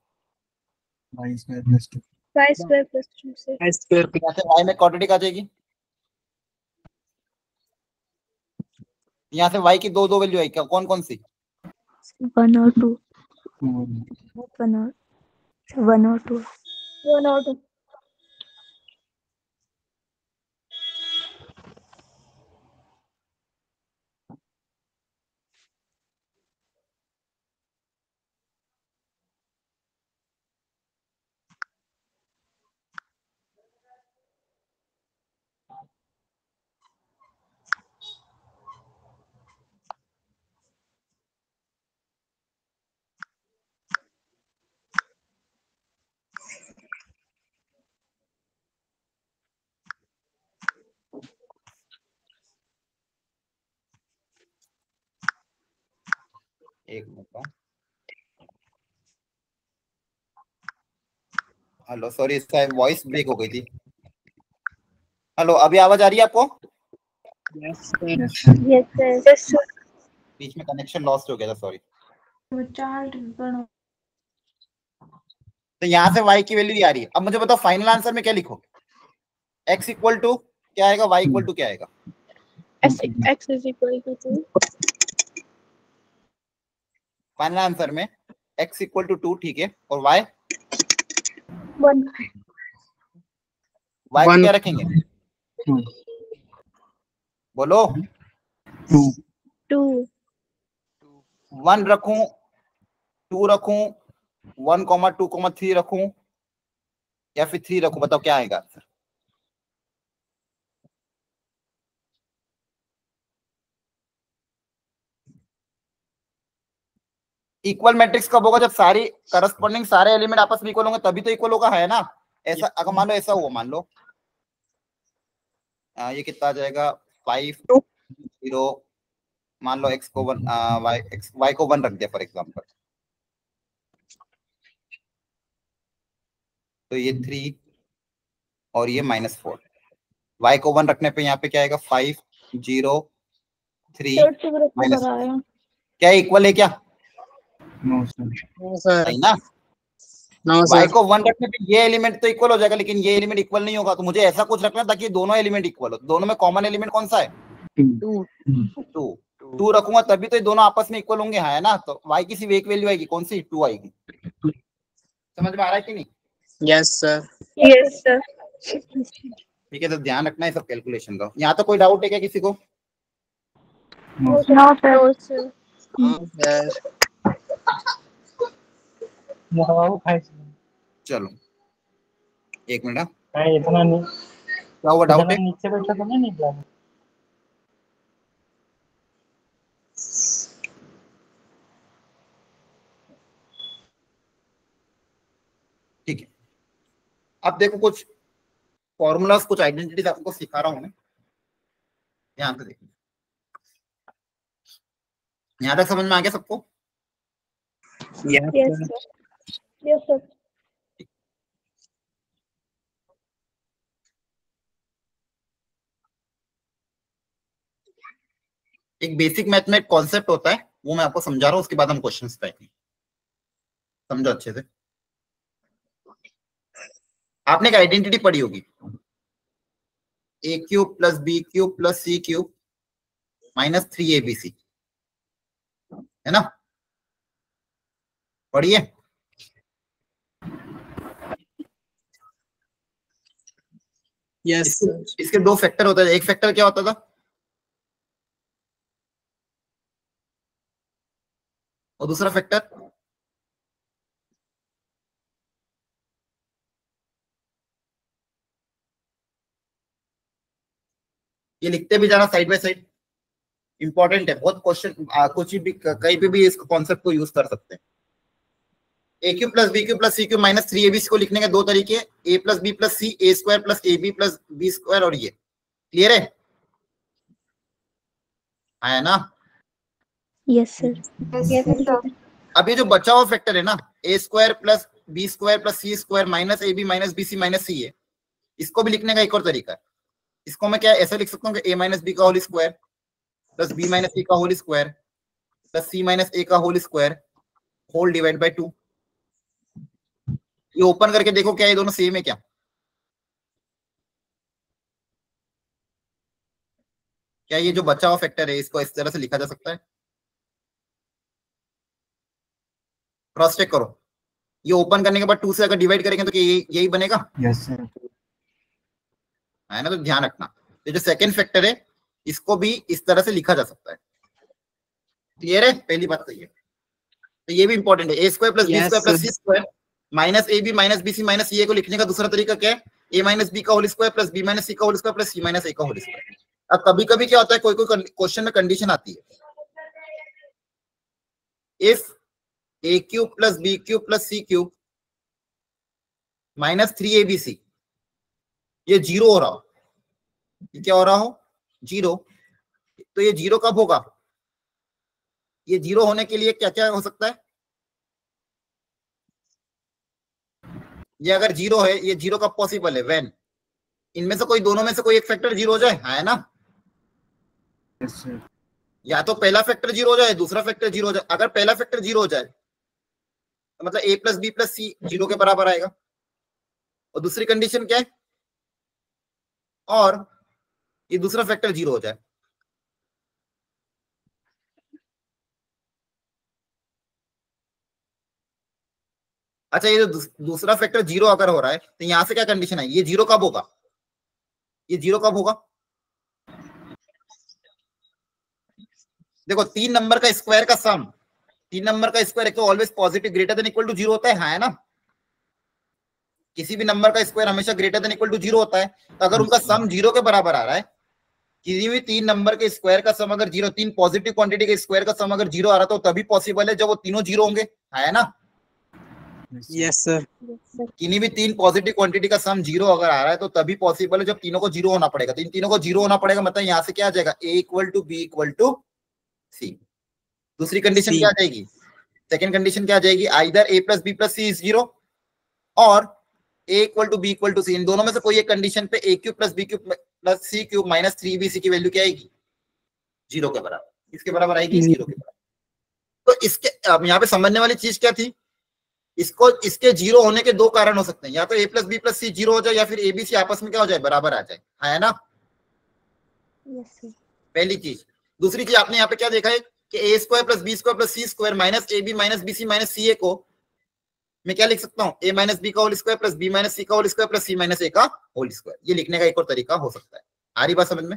y² + 2।
y² + 2 से।
x स्क्वायर
यहाँ से y में क्वाड्रेटिक आ जाएगी, यहाँ से y की दो दो वैल्यू आई क्या, कौन कौन सी?
1 और 2,
1
1 और 2,
1 और 2।
एक मिनट। हेलो सॉरी, इसका वॉइस ब्रेक हो गई थी। हेलो, अभी आवाज आ रही है आपको?
Yes sir.
Yes sir.
बीच में कनेक्शन लॉस्ट हो गया था, सॉरी। तो यहाँ से y की वैल्यू आ रही है। अब मुझे बताओ फाइनल आंसर में क्या लिखो? x इक्वल टू क्या आएगा, y इक्वल टू क्या आएगा?
x is equal to 2।
Final answer में x इक्वल टू 2, ठीक है, और y
1।
y को
1
क्या रखेंगे?
2
बोलो।
2
2।
1 रखूं, 2 रखूं, 1,2,3 रखूं, या फिर 3 रखूं? बताओ क्या आएगा आंसर? इक्वल मैट्रिक्स कब होगा? जब सारी करस्पॉन्डिंग सारे एलिमेंट आपस में इक्वल होंगे, तभी तो इक्वल होगा, है ना? ऐसा अगर मान लो ऐसा हुआ, मान लो ये कितना आ जाएगा, 5 0, मान लो x को 1, y को 1 रख दिया फॉर एग्जांपल, तो ये 3 और ये -4। y को 1 रखने पे यहाँ पे क्या आएगा, 5 0 3 -4। क्या इक्वल है क्या?
No sir.
No sir.
सही ना?
No
y
sir.
को 1 रखने पे ये एलिमेंट तो इक्वल हो जाएगा, लेकिन ये एलिमेंट इक्वल नहीं होगा। तो मुझे ऐसा कुछ रखना ताकि दोनों एलिमेंट इक्वल हो। दोनों में कॉमन एलिमेंट कौन सा है?
2
2 रखूंगा तभी तो ये दोनों आपस में इक्वल होंगे, है ना? तो y की सिर्फ एक वैल्यू आएगी, कौन सी? 2 आएगी। समझ में आ रहा है कि नहीं?
Yes sir.
Yes sir.
ठीक है, तो ध्यान रखना है सब कैलकुलेशन का। यहाँ तो कोई डाउट है क्या किसी को?
No
no sir.
यस।
चलो एक मिनट।
इतना नहीं,
क्या हुआ, डाउट है?
नीचे बैठा तो नहीं निकला।
ठीक है, अब देखो कुछ फॉर्मूलाज, कुछ आइडेंटिटीज आपको सिखा रहा हूं मैं। ध्यान से देखो, यहाँ तक समझ में आ गया सबको?
Yes sir.
Yes sir.
एक बेसिक मैथ में कॉन्सेप्ट होता है, वो मैं आपको समझा रहा हूँ, उसके बाद हम क्वेश्चंस पे आएंगे। समझो अच्छे से। आपने एक आइडेंटिटी पढ़ी होगी, a cube plus B cube plus C cube -3abc, है ना? पढ़िए।
Yes sir.
इसके दो फैक्टर होते थे। एक फैक्टर क्या होता था? और दूसरा फैक्टर? ये लिखते भी जाना साइड बाय साइड, इंपॉर्टेंट है बहुत। क्वेश्चन कुछ भी कहीं पे भी इस कॉन्सेप्ट को यूज कर सकते हैं। A cube plus b cube plus c cube -3abc को लिखने के दो तरीके, a plus b plus c, a square plus a b plus B square, और ये क्लियर है ना?
Yes sir.
अब ये जो बचा हुआ फैक्टर है ना, a square plus B square plus c square minus a b minus b c minus c है, इसको भी लिखने का एक और तरीका है। इसको मैं क्या ऐसा लिख सकता हूँ कि a माइनस बी का whole square plus b minus c का whole square plus c minus a का whole square whole divide by 2। ये ओपन करके देखो क्या ये दोनों सेम है क्या? क्या ये जो बचा हुआ फैक्टर है इसको इस तरह से लिखा जा सकता है? क्रॉस चेक करो, ये ओपन करने के बाद 2 से अगर डिवाइड करेंगे तो यही बनेगा,
यस सर।
है ना? तो ध्यान रखना, तो जो सेकंड फैक्टर है इसको भी इस तरह से लिखा जा सकता है। क्लियर है? पहली बात तो ये, तो ये भी इंपॉर्टेंट है। A square plus B square plus c square minus a b minus b c minus c a को लिखने का दूसरा तरीका क्या है? ए माइनस बी का whole square plus b minus c का whole square plus c minus a का होल स्क्वायर। अब कभी कभी क्या होता है, कोई कोई क्वेश्चन में कंडीशन आती है, if A cube plus B cube plus C cube minus 3abc ये 0 हो रहा हो, ये क्या हो रहा हो? 0। तो ये 0 कब होगा? ये 0 होने के लिए क्या क्या हो सकता है? ये अगर 0 है, ये 0 कब पॉसिबल है? व्हेन इनमें से कोई दोनों में से कोई एक फैक्टर 0 हो जाए, है ना?
Yes sir.
या तो पहला फैक्टर 0 हो जाए, दूसरा फैक्टर 0 हो जाए। अगर पहला फैक्टर 0 हो जाए तो मतलब a प्लस बी प्लस सी 0 के बराबर आएगा। और दूसरी कंडीशन क्या है? और ये दूसरा फैक्टर 0 हो जाए। अच्छा, ये जो दूसरा फैक्टर 0 अगर हो रहा है तो यहां से क्या कंडीशन है? ये 0 कब होगा? ये 0 कब होगा? देखो 3 नंबर का स्क्वायर का सम, 3 नंबर का स्क्वायर एक तो always positive greater than equal to 0 होता है ना? किसी भी नंबर का स्क्वायर हमेशा ग्रेटर देन इक्वल टू 0 होता है। तो अगर उनका सम 0 के बराबर आ रहा है, किसी भी 3 नंबर के स्क्वायर का सम अगर 0, 3 पॉजिटिव क्वांटिटी के स्क्वायर का सम अगर 0 आ रहा तो तभी पॉसिबल है जब वो तीनों 0 होंगे, है ना?
Yes sir.
किन्हीं भी 3 पॉजिटिव क्वांटिटी का सम 0 अगर आ रहा है तो तभी पॉसिबल है जब तीनों को 0 होना पड़ेगा। तो इन तीनों को 0 होना पड़ेगा, मतलब यहां से क्या आ जाएगा? a equal to b equal to c. दूसरी कंडीशन क्या आ जाएगी? सेकंड कंडीशन क्या आ जाएगी? Either a plus b plus c is 0 और a equal to b equal to c. इन दोनों में से कोई एक कंडीशन पे a cube plus B cube plus C cube minus 3bc की वैल्यू क्या आएगी? 0 के बराबर। इसके बराबर आएगी 0 के बराबर। तो इसके अब यहाँ पे समझने वाली चीज क्या थी? इसके 0 होने के 2 कारण हो सकते हैं, या तो a प्लस बी प्लस सी 0 हो जाए या फिर a b c आपस में क्या हो जाए? बराबर आ जाए, है ना? पहली चीज। दूसरी चीज आपने यहाँ पे क्या देखा है कि a square plus B square plus c square minus a b minus b c minus c a को मैं क्या लिख सकता हूँ? a माइनस बी का whole square plus b minus c का whole square plus c minus a का होल स्क्वायर। ये लिखने का एक और तरीका हो सकता है। आ रही बात समझ में?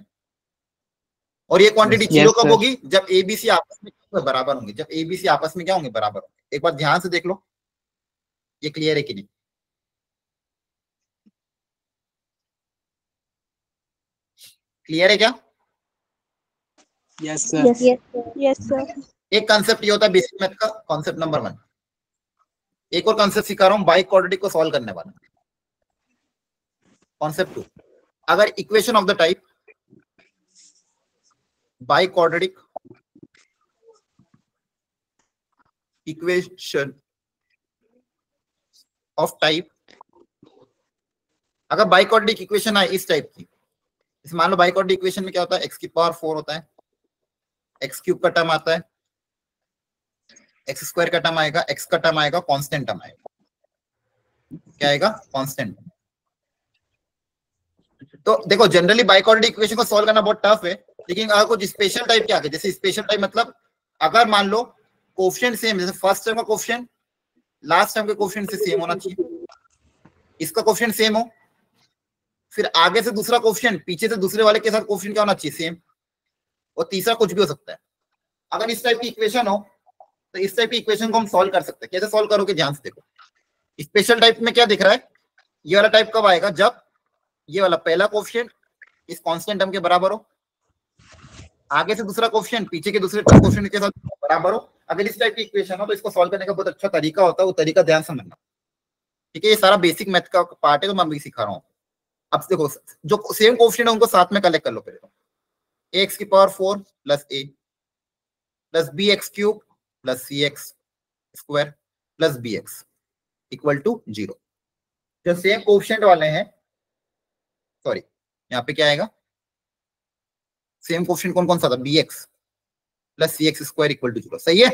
और ये क्वांटिटी 0 कब होगी? जब ए बी सी आपस में बराबर होंगे। जब ए बी सी आपस में क्या होंगे? बराबर होंगे। एक बार ध्यान से देख लो, ये क्लियर है कि नहीं? क्लियर है क्या?
Yes sir.
Yes sir.
एक कॉन्सेप्ट ये होता है बेसिक मैथ का, कॉन्सेप्ट नंबर 1। एक और कॉन्सेप्ट सिखा रहा हूं बाई क्वाड्रेटिक को सॉल्व करने वाला। कॉन्सेप्ट 2, अगर equation of the type by quadratic equation of type, अगर बाई क्वाड्रेटिक इक्वेशन है इस टाइप की, इस मान लो बाई क्वाड्रेटिक इक्वेशन में क्या होता है? x की पावर 4 होता है, x क्यूब का टर्म आता है, x स्क्वायर का टर्म आएगा, x का टर्म आएगा, कांस्टेंट टर्म आएगा। क्या आएगा? कांस्टेंट। तो देखो जनरली बाई क्वाड्रेटिक इक्वेशन को सॉल्व करना बहुत टफ है, लेकिन अगर कुछ स्पेशल टाइप के आगे, जैसे स्पेशल टाइप मतलब अगर मान लो कोएफिशिएंट सेम, जैसे फर्स्ट टर्म का कोएफिशिएंट लास्ट टर्म के कोएफिशिएंट से सेम होना चाहिए, इसका कोएफिशिएंट सेम हो, फिर आगे से दूसरा कोएफिशिएंट पीछे से दूसरे वाले के साथ कोएफिशिएंट क्या होना चाहिए? सेम। और तीसरा कुछ भी हो सकता है। अगर इस टाइप की इक्वेशन हो तो इस टाइप की इक्वेशन को हम सॉल्व कर सकते हैं। कैसे सॉल्व करोगे? ध्यान से देखो। स्पेशल टाइप में क्या दिख रहा है? ये वाला टाइप कब आएगा? जब ये वाला पहला कोएफिशिएंट इस कांस्टेंट टर्म के बराबर हो, आगे से दूसरा कोएफिशिएंट पीछे के दूसरे कोएफिशिएंट के साथ बराबर हो। अगर इस टाइप की इक्वेशन हो तो इसको सॉल्व करने का बहुत अच्छा तरीका होता है, वो तरीका ध्यान से समझना, ठीक है? ये सारा बेसिक मैथ का पार्ट है, तो मैं अभी सिखा रहा हूँ। अब देखो जो सेम कोएफिशिएंट है उनको साथ में कलेक्ट कर लो। पहले तो x की power 4 plus a plus B X cube plus C X square plus B X equal to 0। जो सेम कोएफिशिएंट वाले हैं, सॉरी यहाँ पे क्या आएगा? सेम कोएफिशिएंट कौन कौन सा था? B X plus C X square equal to 0। सही है?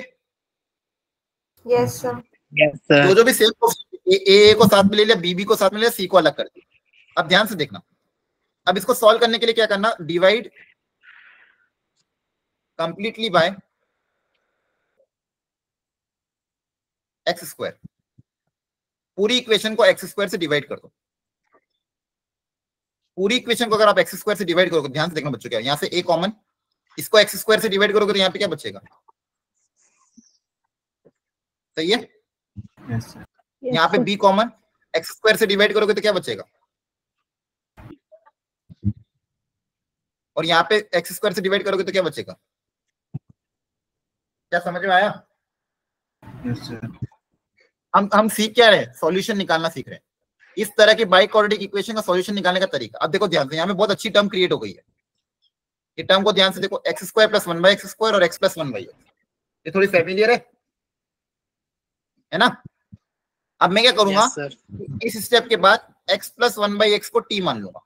Yes sir.
Yes sir.
जो भी सेम कोएफिशिएंट ए को साथ में ले लिया, बी को साथ में ले लिया, सी को अलग कर दिया। अब ध्यान से देखना, अब इसको सॉल्व करने के लिए क्या करना? Divide completely by x square. पूरी इक्वेशन को एक्स स्क्वायर से डिवाइड कर दो। पूरी इक्वेशन को अगर आप एक्स स्क्वायर से डिवाइड करोगे, ध्यान से देखना बच्चों, क्या यहाँ से ए कॉमन, इसको एक्स स्क्वायर से डिवाइड करोगे तो यहाँ पे क्या बचेगा? सही है।
Yes, sir.
यहाँ पे बी कॉमन, एक्स स्क्वायर से डिवाइड करोगे तो क्या बचेगा? और यहाँ पे एक्स स्क्वायर से डिवाइड करोगे तो क्या बचेगा? क्या समझ में आया?
Yes, sir.
हम सीख क्या रहे हैं? सॉल्यूशन निकालना सीख रहे हैं। इस तरह की बाई क्वाड्रेटिक इक्वेशन का सॉल्यूशन निकालने का तरीका। अब देखो ध्यान से, यहाँ पे बहुत अच्छी टर्म क्रिएट हो गई है। ये टर्म को ध्यान से देखो, एक्स स्क्वायर प्लस 1/x² और x प्लस 1/x। ये थोड़ी फैमिलियर है ना? अब मैं क्या करूंगा,
Yes, sir.
इस स्टेप के बाद x प्लस 1/x को t मान लूंगा।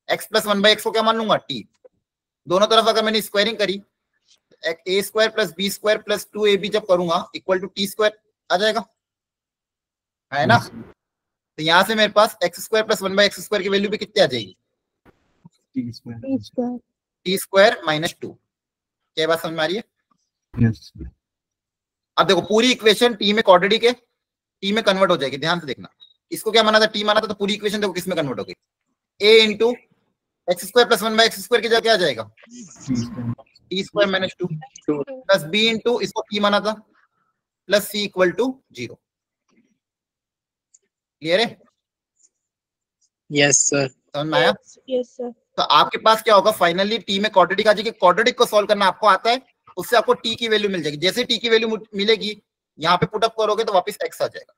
x प्लस 1/x को क्या मान लूंगा? t। दोनों तरफ अगर मैंने स्क्वायरिंग करी, a² plus b² plus 2ab जब करूंगा इक्वल टू t² आ जाएगा, है ना?
Yes, sir.
तो यहां से मेरे पास x² प्लस 1/x² की वैल्यू भी कितनी आ जाएगी?
T square.
t² minus 2। क्या बात समझ में आ रही है?
Yes, sir.
अब देखो पूरी इक्वेशन टी में क्वाड्रेटिक है, टी में कन्वर्ट हो जाएगी। ध्यान से देखना, इसको क्या माना था? टी माना था, तो पूरी इक्वेशन देखो किस में कन्वर्ट हो गई? a into x² plus 1/x² की जगह क्या आ जाएगा? t² minus 2 plus b into, इसको t माना था, plus c equal to 0। Clear है?
Yes, sir.
समझ में आया?
Yes, sir.
तो आपके पास क्या होगा फाइनली? टी में क्वाड्रेटिक आ जाएगी। क्वाड्रेटिक को सॉल्व करना आपको आता है, उससे आपको टी की वैल्यू मिल जाएगी। जैसे टी की वैल्यू मिलेगी, यहाँ पे पुट अप करोगे तो वापस एक्स आ जाएगा।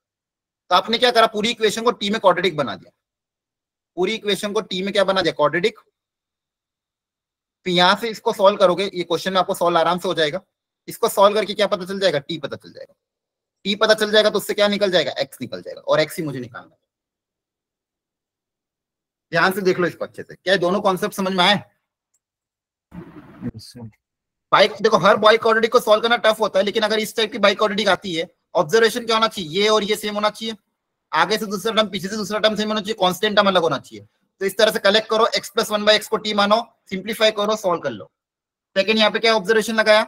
तो आपने क्या करा? पूरी इक्वेशन को टी में क्वाड्रेटिक बना दिया। पूरी इक्वेशन को टी में क्या बना दिया? क्वाड्रेटिक। फिर यहाँ से इसको सॉल्व करोगे, ये क्वेश्चन में आपको सॉल्व आराम से हो जाएगा। इसको सॉल्व करके क्या पता चल जाएगा? टी पता चल जाएगा। टी पता चल जाएगा तो उससे क्या निकल जाएगा? एक्स निकल जाएगा, और एक्स ही मुझे निकालना है। ध्यान से देख लो इसको अच्छे से। क्या दोनों कॉन्सेप्ट समझ में आए?
Yes, sir.
बाइक देखो, हर बाई क्वाड्रेटिक को सॉल्व करना टफ होता है, लेकिन अगर इस टाइप की बाई क्वाड्रेटिक आती है, ऑब्जर्वेशन क्या होना चाहिए? ये और ये सेम होना चाहिए, आगे से दूसरा टर्म, पीछे से दूसरा टर्म सेम होना चाहिए, कांस्टेंट टर्म अलग होना चाहिए। तो इस तरह से कलेक्ट करो, x प्लस 1/x को t मानो, सिंप्लीफाई करो, सॉल्व कर लो। सेकंड यहाँ पे क्या ऑब्जर्वेशन लगाया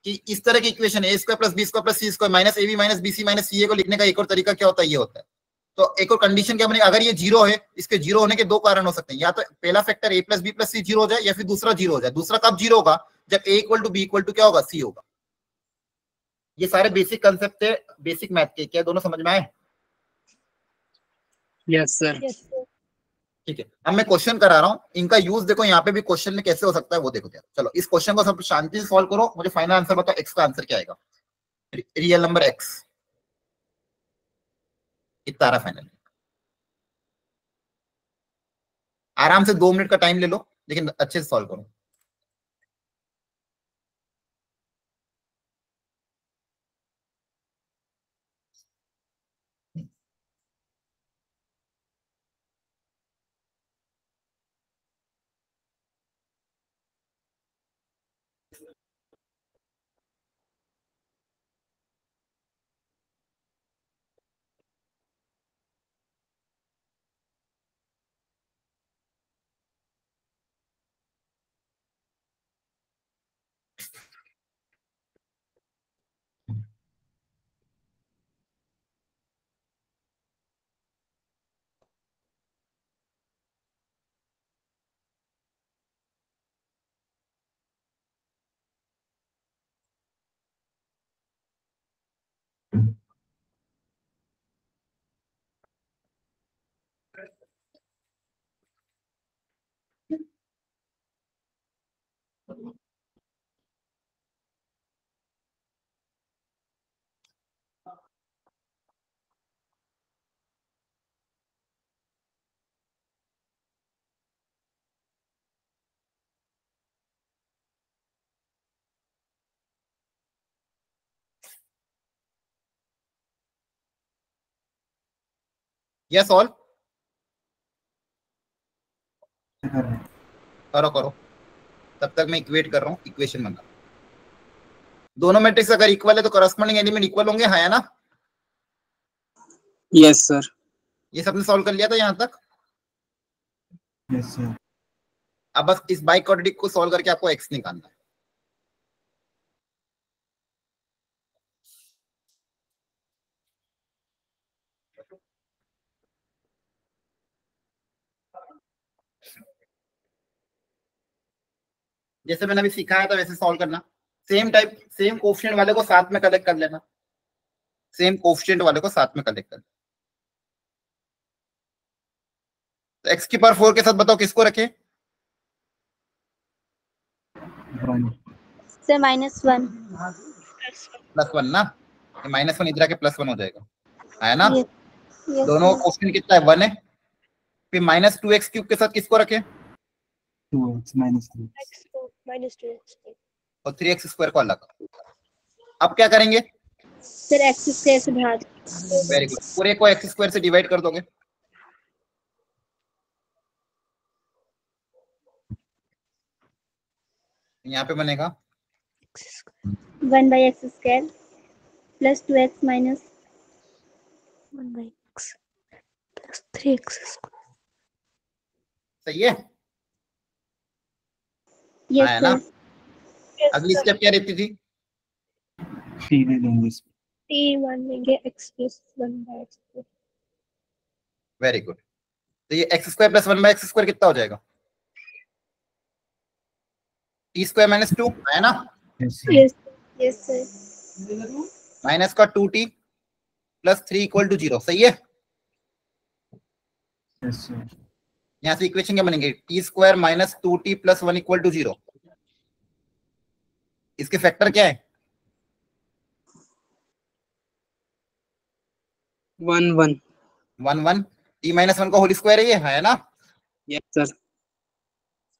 कि इस तरह की इक्वेशन है, a² plus b² plus c² minus ab minus bc minus ca को लिखने का एक और तरीका क्या होता है? ये होता है। तो एक और कंडीशन क्या बनेगी? अगर ये जीरो है, इसके जीरो होने के दो कारण हो सकते हैं, या तो पहला factor a plus b plus c zero हो जाए, या फिर दूसरा जीरो हो जाए। दूसरा कब जीरो होगा? जब a equal to b equal to क्या होगा? c होगा। ये सारे बेसिक कंसेप्ट है बेसिक मैथ के। क्या दोनों समझ में आए?
Yes, sir.
Yes, sir.
ठीक है, अब मैं क्वेश्चन करा रहा हूँ, इनका यूज देखो यहाँ पे भी क्वेश्चन में कैसे हो सकता है वो देखो। चलो इस क्वेश्चन को सब शांति से सॉल्व करो, मुझे फाइनल आंसर बताओ, एक्स का आंसर क्या आएगा? रियल नंबर एक्स इतना रहा फाइनल। आराम से 2 मिनट का टाइम ले लो, लेकिन अच्छे से सॉल्व करो। यस ऑल करो करो, तब तक मैं इक्वेट कर रहा हूँ, इक्वेशन बना। दोनों मैट्रिक्स अगर इक्वल है तो करस्पॉन्डिंग एलिमेंट इक्वल होंगे, हाँ या ना?
Yes, sir.
ये सबने सॉल्व कर लिया था यहाँ तक?
Yes, sir.
अब बस इस बाई क्वाड्रेटिक को सॉल्व करके आपको x निकालना है। जैसे मैंने अभी सिखाया था वैसे सॉल्व करना। सेम कोफिशिएंट वाले को साथ में कलेक्ट कर लेना। सेम कोफिशिएंट वाले को साथ में कलेक्ट कर लेना। तो x की पावर 4 के साथ बताओ किसको रखे?
1
सर -1।
+1 ना, ये -1 इधर आके +1 हो जाएगा, है ना?
यस
दोनों कोफिशिएंट कितना है? 1 है। फिर -2x³ के साथ किसको रखे?
2x minus 3
-2x।
और 3x² को अलग। अब क्या करेंगे?
सर x² से भाग।
वेरी गुड, पूरे को x² से डिवाइड कर दोगे। यहाँ पे बनेगा
1/x² plus 2x minus
1/x plus 3x square.
सही है?
यस
है ना?
सर।
अगली स्टेप क्या रहती थी?
t ले लेंगे इसमें।
t1 लेंगे x plus 1/x²।
Very good. तो ये x² + 1/x² कितना हो जाएगा? t² - 2 है ना?
Yes, sir.
Yes sir.
Minus का 2t + 3 = 0। सही है?
Yes, sir.
यहाँ से इक्वेशन क्या बनेंगे? t² - 2t + 1 = 0। इसके फैक्टर क्या है?
1 1।
1 1। t - 1 का होल स्क्वायर है ये, है ना?
Yes sir.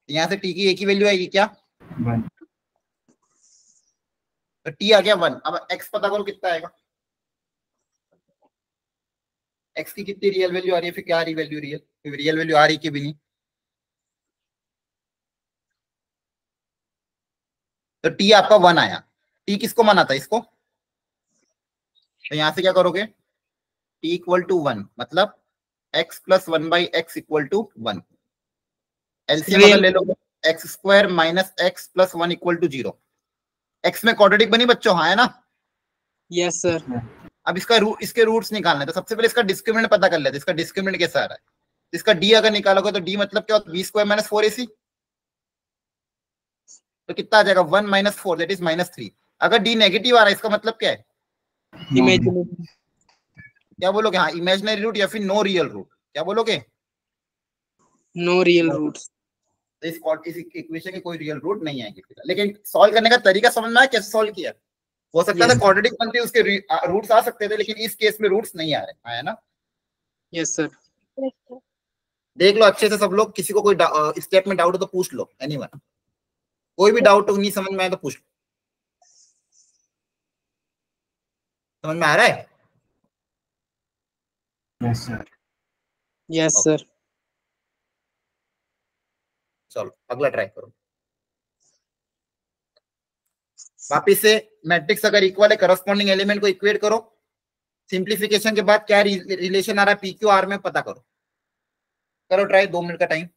यहाँ से t की एक ही वैल्यू आएगी क्या?
1
तो t आ गया 1। अब x पता करो कितना आएगा। x की कितनी रियल वैल्यू आ रही है? फिर क्या रियल वैल्यू? रियल वैल्यू आ रही कि भी नहीं? तो t आपका 1 आया। t किसको माना था? इसको। तो यहां से क्या करोगे? t = 1 मतलब x + 1/x = 1। एलसीएम अगर ले लोगे x² - x + 1 = 0। x में क्वाड्रेटिक बनी बच्चों, हाँ है ना?
Yes sir.
अब इसके रूट्स निकालना है। तो सबसे पहले इसका डिस्क्रिमिनेंट पता कर लेते हैं। इसका डिस्क्रिमिनेंट कैसा आ रहा है? इसका d अगर निकालोगे तो d मतलब क्या होता है? b² - 4ac। तो कितना आ जाएगा? 1 - 4 दैट इज -3। अगर d नेगेटिव आ रहा है इसका मतलब क्या है?
इमेजिनरी।
क्या बोलोगे? हाँ, इमेजिनरी रूट या फिर नो रियल रूट। क्या बोलोगे?
No real roots.
तो इस इक्वेशन के कोई रियल रूट नहीं आएंगे। लेकिन सॉल्व करने का तरीका समझ में आया कैसे सॉल्व किया? हो सकता था
Yes.
क्वाड्रेटिक बनती उसके रूट्स आ सकते थे, लेकिन इस केस में रूट्स नहीं आ रहे, है ना?
Yes sir.
देख लो अच्छे से सब लोग। किसी को कोई स्टेप में डाउट हो तो पूछ लो। एनीवन, कोई भी डाउट नहीं समझ में आए तो पूछ लो। समझ में आ रहा है?
Yes, sir.
Yes
Okay.
Sir.
चलो अगला ट्राई करो। वापिस से मैट्रिक्स अगर इक्वल है, करस्पॉन्डिंग एलिमेंट को इक्वेट करो। सिंप्लीफिकेशन के बाद क्या रिलेशन आ रहा है PQ R में पता करो। करो ट्राई, 2 मिनट का टाइम।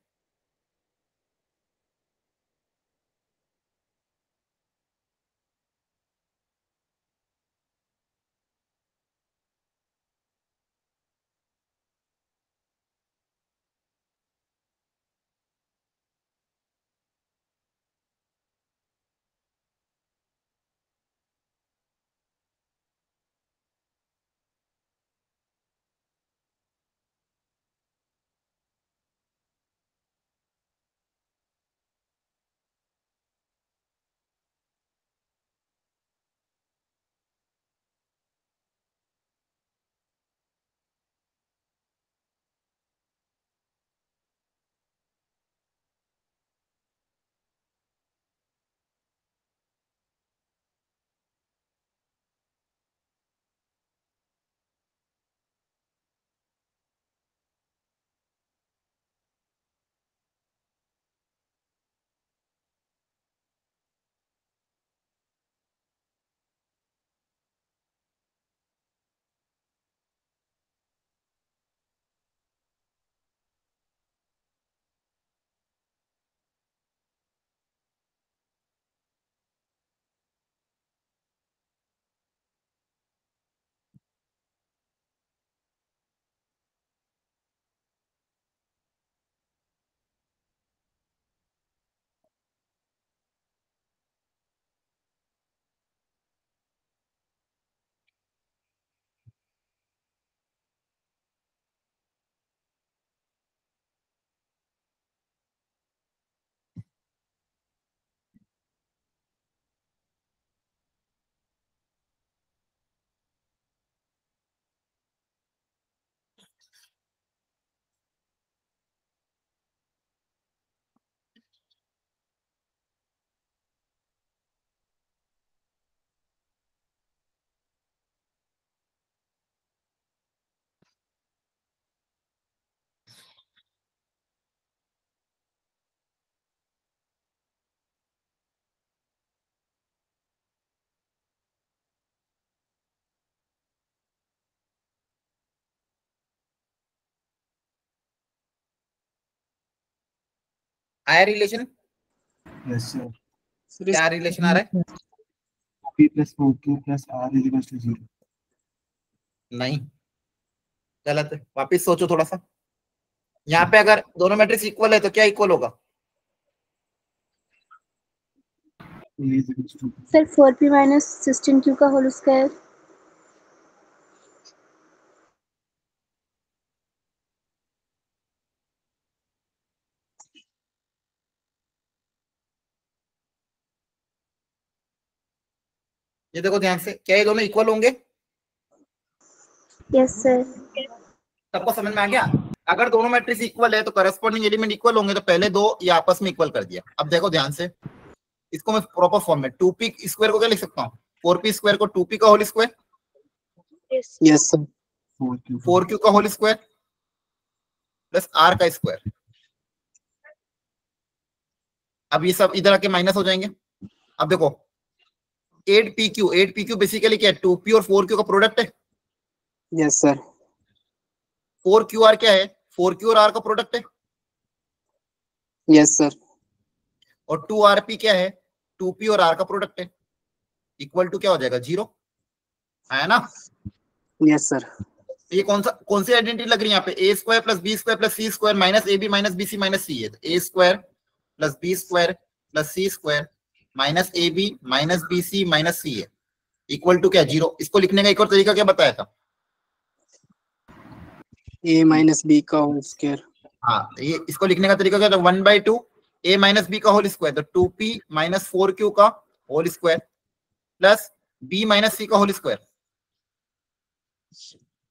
आया रिलेशन?
Yes, sir.
क्या रिलेशन आ रहा है?
P plus 4Q plus R is equals to 0.
नहीं, गलत है। वापिस सोचो थोड़ा सा। यहाँ पे अगर दोनों मैट्रिक्स इक्वल है तो क्या इक्वल होगा?
A is equals to
sir 4p minus 16q का होल स्क्वायर।
ये देखो ध्यान से, क्या ये दोनों इक्वल होंगे?
Yes sir.
सबको समझ में आ गया? अगर दोनों मैट्रिक्स इक्वल है तो करस्पॉन्डिंग एलिमेंट इक्वल होंगे, तो पहले दो ये आपस में इक्वल कर दिया। अब देखो ध्यान से, इसको मैं प्रॉपर फॉर्म में 2p स्क्वायर को क्या लिख सकता हूँ? 4p स्क्वायर को 2p का whole square,
yes sir.
4Q.
4q का होल स्क्वायर प्लस r का स्क्वायर। अब ये सब इधर आके माइनस हो जाएंगे। अब देखो 8pq बेसिकली क्या है? 2p और 4q का प्रोडक्ट है।
Yes sir.
4qr क्या है? 4q और r का प्रोडक्ट है।
Yes sir.
और 2rp क्या है? 2p और r का प्रोडक्ट है। इक्वल टू क्या हो जाएगा? 0 है ना?
Yes sir.
ये कौन सी आइडेंटिटी लग रही है यहाँ पे? A square plus B square plus c square minus a b minus b c minus c है। A square plus B square plus c square minus a b minus b c minus c है, इक्वल टू क्या? 0। इसको लिखने का एक और तरीका क्या बताया था?
ए माइनस बी का होल स्क्वायर।
हाँ, ये इसको लिखने का तरीका क्या था? 1/2 ए माइनस बी का होल स्क्वायर, तो 2p माइनस 4q का whole square plus b minus c का whole square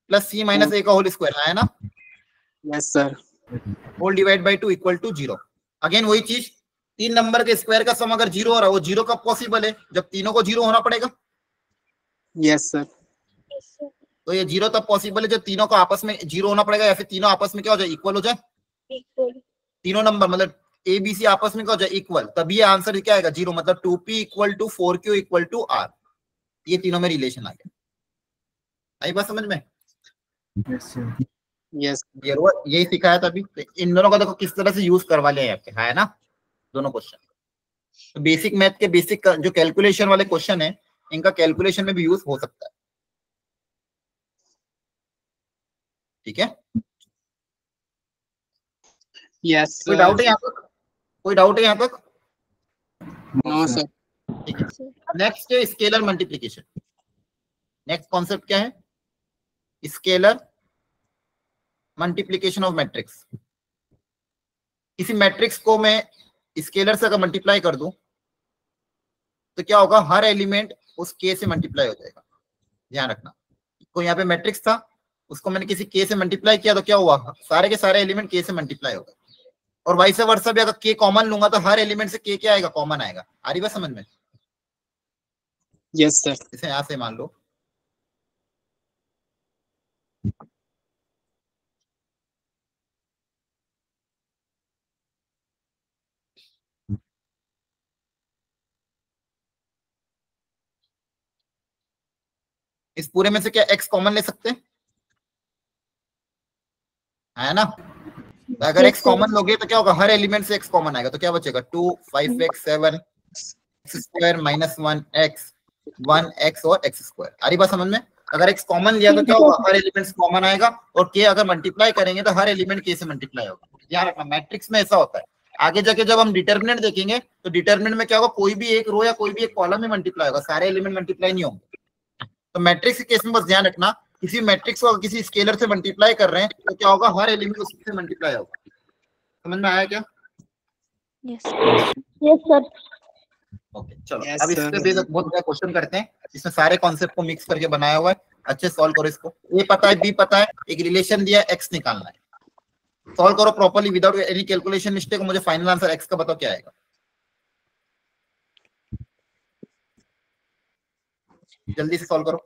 plus c minus a का होल स्क्वायर आया ना?
Yes sir.
Whole divide by 2 equal to 0। Again वही चीज, 3 नंबर के स्क्वायर का सम अगर 0 हो रहा है, वो 0 कब पॉसिबल है? जब तीनों को 0 होना पड़ेगा।
Yes sir.
तो ये 0 तब पॉसिबल है जब तीनों को आपस में 0 होना पड़ेगा, या फिर तीनों आपस में क्या हो जाए? इक्वल हो जाए। तीनों नंबर मतलब ए बी सी आपस में क्या हो जाए? इक्वल। तभी ये आंसर क्या आएगा? 0। मतलब 2p equal to 4q equal to r। ये तीनों में रिलेशन आ गया। आई बात समझ में?
Yes, sir.
यस।
ये यही सिखाया था अभी। तो इन दोनों का देखो किस तरह से यूज करवा लिया आपके, है ना? दोनों क्वेश्चन तो बेसिक मैथ के बेसिक जो कैलकुलेशन वाले क्वेश्चन है, इनका कैलकुलेशन में भी यूज हो सकता है। ठीक है?
यस
कोई
सर।
डाउट है यहाँ तक? कोई डाउट है यहाँ तक?
No sir.
ठीक है। नेक्स्ट है स्केलर मल्टीप्लिकेशन। नेक्स्ट कॉन्सेप्ट क्या है? Scalar multiplication of matrix. किसी मैट्रिक्स को मैं स्केलर से अगर मल्टीप्लाई कर दूं तो क्या होगा? हर एलिमेंट उस के से मल्टीप्लाई हो जाएगा। ध्यान रखना, कोई यहाँ पे मैट्रिक्स था, उसको मैंने किसी के से मल्टीप्लाई किया तो क्या हुआ? सारे के सारे एलिमेंट के से मल्टीप्लाई हो गए। और वाइस वर्सा भी, अगर के कॉमन लूंगा तो हर एलिमेंट से के क्या आएगा? कॉमन आएगा। आ रही बात समझ में?
Yes sir.
इसे यहां से मान लो इस पूरे में से क्या एक्स कॉमन ले सकते हैं? है ना? तो अगर
Yes,
एक्स
sir.
कॉमन लोगे तो क्या होगा? हर एलिमेंट से एक्स कॉमन आएगा, तो क्या बचेगा? 2 5x 7 x square minus 1x 1x और x स्क्वायर। आ रही बात समझ में? अगर x कॉमन लिया तो क्या होगा? हर एलिमेंट कॉमन आएगा, और k अगर मल्टीप्लाई करेंगे तो हर एलिमेंट k से मल्टीप्लाई होगा। ध्यान रखना, मैट्रिक्स में ऐसा होता है। आगे जाके जब हम डिटर्मिनेंट देखेंगे तो डिटर्मिनेंट में क्या होगा? कोई भी एक रो या कोई भी एक कॉलम में मल्टीप्लाई होगा, सारे एलिमेंट मल्टीप्लाई नहीं होंगे। तो मैट्रिक्स के केस में बस ध्यान रखना, किसी मैट्रिक्स को किसी स्केलर से मल्टीप्लाई कर रहे हैं तो क्या होगा? हर एलिमेंट उससे मल्टीप्लाई होगा। समझ में आया क्या?
Yes sir.
ओके, चलो
Yes,
अब इस पे भी
sir.
बहुत बड़ा क्वेश्चन करते हैं। इसमें सारे कॉन्सेप्ट को मिक्स करके बनाया हुआ है, अच्छे सॉल्व करो इसको। ए पता है, बी पता है, एक रिलेशन दिया है, एक्स निकालना है। सॉल्व करो properly without any calculation mistake. मुझे फाइनल आंसर एक्स का बताओ क्या आएगा? जल्दी से सॉल्व करो।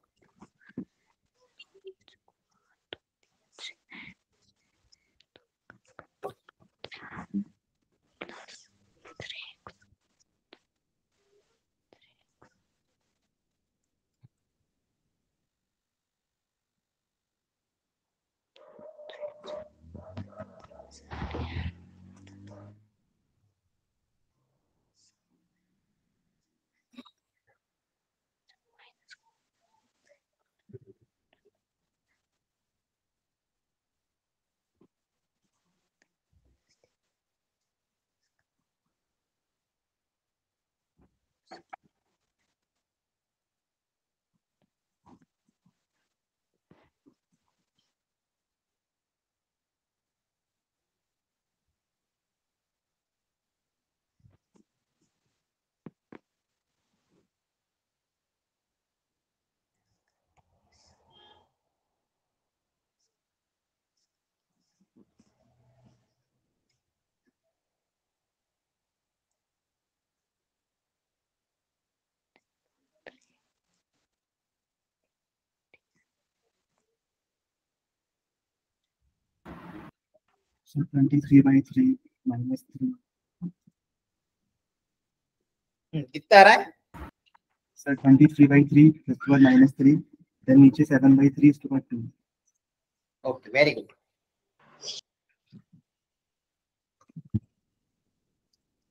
So 23/3 -3.
कितना आ रहा है?
Sir 23/3 उसके बाद -3, then नीचे 7/3 उसके बाद 2.
Okay, very good.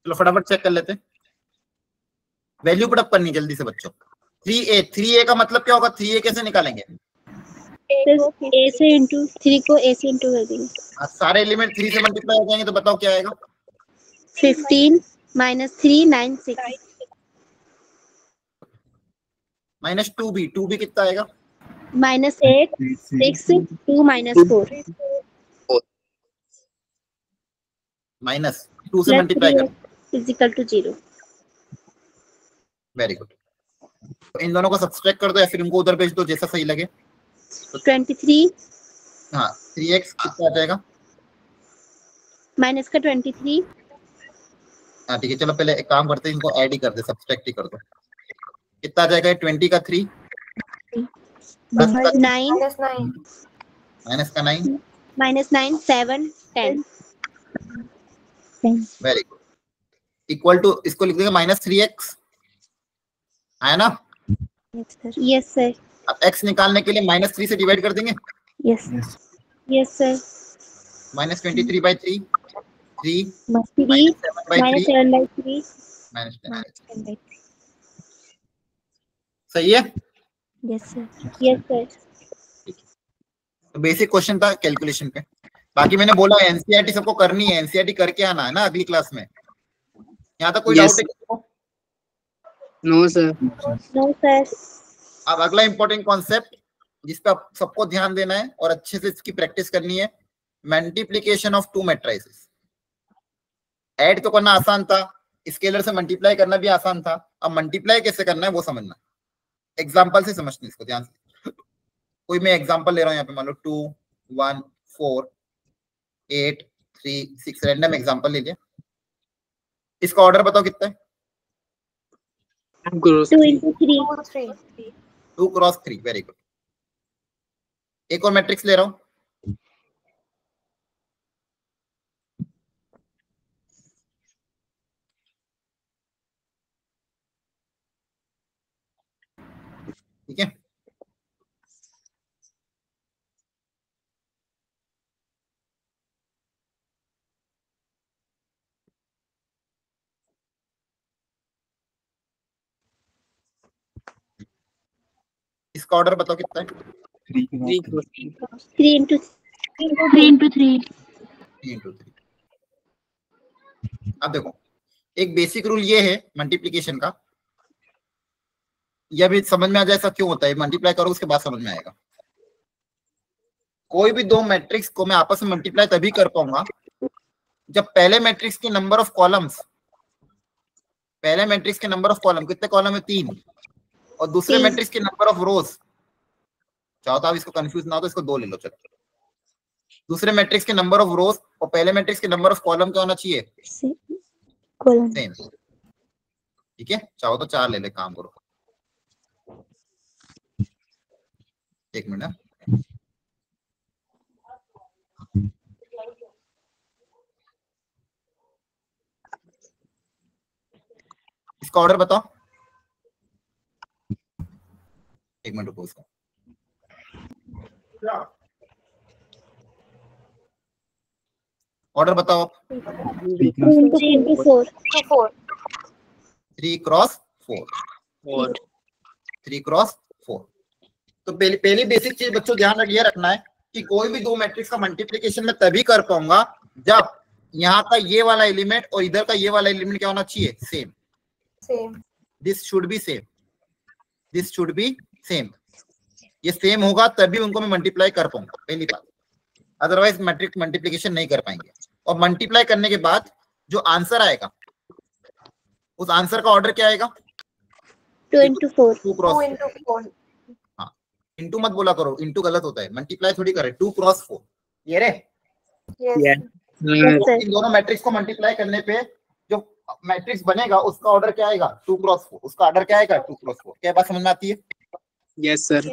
चलो फटाफट चेक कर लेते हैं। वैल्यू पुट अप करनी जल्दी से बच्चों। 3a का मतलब क्या होगा? 3a कैसे निकालेंगे?
A से इंटू 3 को A से इंटू कर देंगे।
सारे एलिमेंट 3 से मल्टीप्लाई हो जाएंगे तो बताओ क्या आएगा?
15 -3 9 6
-2b कितना आएगा?
-8 6 2 -4
-2 से मल्टीप्लाई कर।
=0।
Very good. तो इन दोनों को सब्सट्रैक्ट कर दो या फिर इनको उधर भेज दो, जैसा सही लगे।
23
हाँ, 3x कितना आ जाएगा?
माइनस का 23।
हाँ ठीक है, चलो पहले एक काम करते हैं, इनको ऐड ही कर दे, सब्सट्रैक्ट ही कर दो। कितना आ जाएगा? 20 का 3
9
माइनस का 9
-9 7 10
वेरी गुड। इक्वल टू इसको लिख देंगे -3x, है ना?
Yes sir.
अब x निकालने के लिए -3 से डिवाइड कर देंगे।
Yes sir.
-23/3 3
-7/3
-10/3 सही है।
Yes sir.
तो बेसिक क्वेश्चन था कैलकुलेशन पे। बाकी मैंने बोला एनसीईआरटी सबको करनी है, एनसीईआरटी करके आना है ना अगली क्लास में। यहाँ तक कोई
Yes.
डाउट है किसी को?
No sir.
No sir.
अब अगला इंपॉर्टेंट कॉन्सेप्ट जिस पे आप सबको ध्यान देना है और अच्छे से इसकी प्रैक्टिस करनी है, multiplication of to matrices. Add तो करना आसान था, स्केलर से मल्टीप्लाई करना भी आसान था, अब मल्टीप्लाई कैसे करना है वो समझना। एग्जांपल से समझना इसको ध्यान से। कोई मैं एग्जांपल ले रहा हूँ यहाँ पे, मान लो 2 1 4 8 3 6 रैंडम एग्जांपल ले लिया। इसका ऑर्डर बताओ कितना है?
2 × 3
2 क्रॉस 3 वेरी गुड। एक और मैट्रिक्स ले रहा हूँ, ठीक है? इसका ऑर्डर बताओ कितना है?
3 के बाद
3 × 3
अब देखो, एक बेसिक रूल ये है मल्टीप्लिकेशन का, यह भी समझ में आ जाए ऐसा क्यों होता है। मल्टीप्लाई करो उसके बाद समझ में आएगा। कोई भी दो मैट्रिक्स को मैं आपस में मल्टीप्लाई तभी कर पाऊंगा जब पहले मैट्रिक्स के नंबर ऑफ कॉलम्स, पहले मैट्रिक्स के नंबर ऑफ कॉलम, कितने कॉलम है? 3, और दूसरे मैट्रिक्स के नंबर ऑफ रोज, चाहो तो आप इसको कंफ्यूज ना हो तो इसको 2 ले लो। चलो, दूसरे मैट्रिक्स के नंबर ऑफ रोज और पहले मैट्रिक्स के नंबर ऑफ कॉलम क्या होना चाहिए? सेम। ठीक है, चाहो तो 4 ले ले, काम करो। एक मिनट, इसका ऑर्डर बताओ। एक मिनट रुको, इसका ऑर्डर बताओ आप।
3 × 4
3 क्रॉस 4 3 क्रॉस 4। तो पहली बेसिक चीज बच्चों ध्यान ये रखना है कि कोई भी दो मैट्रिक्स का मल्टीप्लिकेशन मैं तभी कर पाऊंगा जब यहाँ का ये वाला एलिमेंट और इधर का ये वाला एलिमेंट क्या होना चाहिए? Same. This should be same, this should be same. ये सेम होगा तभी उनको मैं मल्टीप्लाई कर पाऊंगा, पहली बात। अदरवाइज मैट्रिक्स मल्टीप्लिकेशन नहीं कर पाएंगे। और मल्टीप्लाई करने के बाद जो आंसर आएगा, उस आंसर का ऑर्डर क्या आएगा?
2 × 4
2 क्रॉस 4। हाँ, इंटू मत बोला करो, इंटू गलत होता है, मल्टीप्लाई थोड़ी करे। 2 क्रॉस 4 ये रे। इन दोनों मैट्रिक्स को मल्टीप्लाई करने पे जो मैट्रिक्स बनेगा उसका ऑर्डर क्या आएगा? 2 क्रॉस 4। उसका ऑर्डर क्या आएगा? 2 क्रॉस 4। क्या बात समझ में आती है?
Yes sir.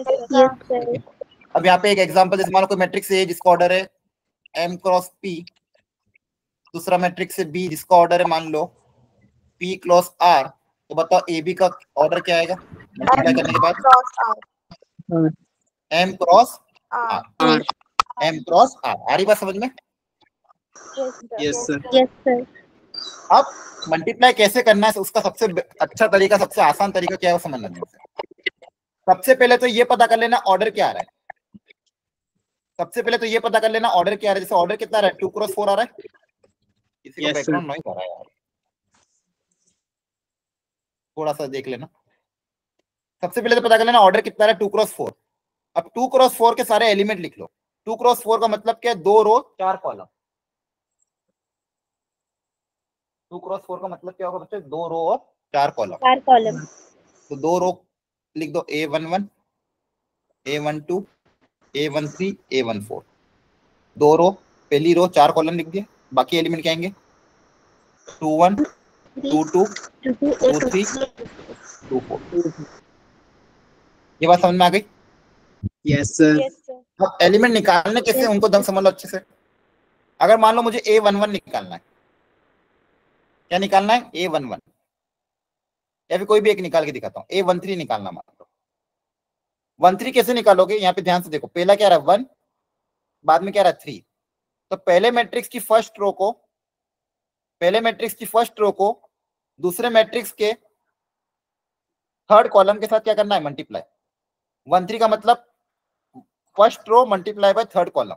अब यहाँ पे एक एग्जांपल, जैसे मान लो कोई मैट्रिक्स है जिसका ऑर्डर है m क्रॉस p, दूसरा मैट्रिक्स है बी जिसका ऑर्डर है मान लो पी क्रॉस आर, तो बताओ ए बी का ऑर्डर क्या आएगा मल्टीप्लाई करने के बाद? M cross r, m cross r. आ रही बात समझ में?
Yes sir.
Yes sir.
अब मल्टीप्लाई कैसे करना है उसका सबसे अच्छा तरीका, सबसे आसान तरीका क्या है वो समझ लेना। सबसे पहले तो ये पता कर लेना ऑर्डर क्या आ रहा है। सबसे पहले तो ये पता कर लेना ऑर्डर क्या आ रहा है। जैसे ऑर्डर कितना आ रहा है? 2 क्रॉस 4 आ रहा है। किसी को बैकग्राउंड नॉइज आ रहा है यार, थोड़ा सा देख लेना। सबसे पहले तो पता कर लेना ऑर्डर कितना आ रहा है, 2 क्रॉस 4। अब 2 क्रॉस 4 के सारे एलिमेंट लिख लो। 2 क्रॉस 4 का मतलब क्या है? 2 रो 4 कॉलम। 2 क्रॉस 4 का मतलब क्या होगा बच्चे? 2 रो और 4 कॉलम।
4 कॉलम।
तो 2 रो लिख दो, A11, A12, A13, A14। 2 रो, पहली रो 4 कॉलम लिख दिया। बाकी एलिमेंट क्या आएंगे? 21, 22, 23, 24। ये बात समझ में आ गई?
Yes sir.
अब एलिमेंट निकालने कैसे उनको दम समझ लो अच्छे से। अगर मान लो मुझे A11 निकालना है, क्या निकालना है? A11, या फिर कोई भी एक निकाल के दिखाता हूँ। A13 निकालना मान लो। 13 कैसे निकालोगे? यहाँ पे ध्यान से देखो, पहला क्या रहा? 1, बाद में क्या रहा? 3। तो पहले मैट्रिक्स की फर्स्ट रो को, दूसरे मैट्रिक्स के थर्ड कॉलम के साथ क्या करना है? मल्टीप्लाई। 13 का मतलब first row multiply by third column,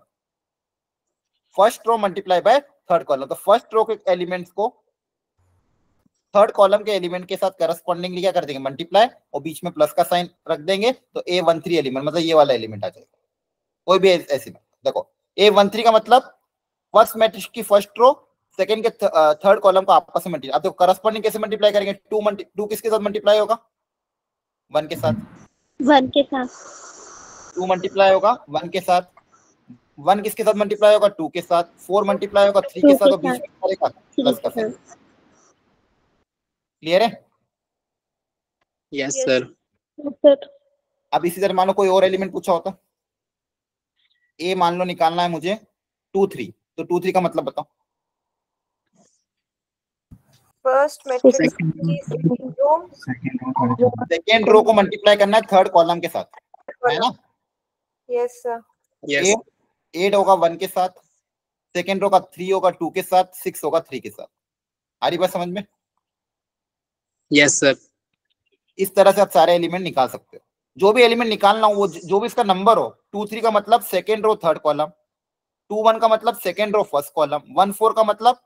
first row multiply by third column. तो फर्स्ट रो के एलिमेंट्स को थर्ड कॉलम के एलिमेंट के साथ करस्पॉन्डिंगली क्या कर देंगे? मल्टीप्लाई, और बीच में प्लस का साइन रख देंगे। तो A13 एलिमेंट मतलब ये वाला एलिमेंट आ जाएगा। कोई भी ऐसे में देखो, A13 का मतलब फर्स्ट मैट्रिक्स की फर्स्ट रो सेकंड के थर्ड कॉलम को आपस में मल्टीप्लाई। अब तो करस्पॉन्डिंग कैसे मल्टीप्लाई करेंगे? 2 किसके साथ मल्टीप्लाई होगा? 1 के साथ।
1 के साथ।
2 मल्टीप्लाई होगा 1 के साथ। 1 किसके साथ मल्टीप्लाई होगा? 2 के साथ। 4 मल्टीप्लाई होगा 3 के साथ, और बीच में करेगा प्लस का साइन। क्लियर है?
Yes sir.
अब इसी तरह मान लो कोई और एलिमेंट पूछा होता, ए मान लो निकालना है मुझे 2 3, तो 2 3 का मतलब बताओ।
फर्स्ट मैट्रिक्स
सेकेंड रो को मल्टीप्लाई करना है थर्ड कॉलम के साथ, है ना?
Yes sir.
यस
8 होगा 1 के साथ, सेकेंड रो का 3 होगा 2 के साथ, 6 होगा 3 के साथ। आ रही बात समझ में?
Yes sir.
इस तरह से आप सारे एलिमेंट निकाल सकते हो। जो भी एलिमेंट निकालना हो वो जो भी इसका नंबर हो, 2 3 का मतलब सेकेंड रो थर्ड कॉलम, 2 1 का मतलब सेकेंड रो फर्स्ट कॉलम, 1 4 का मतलब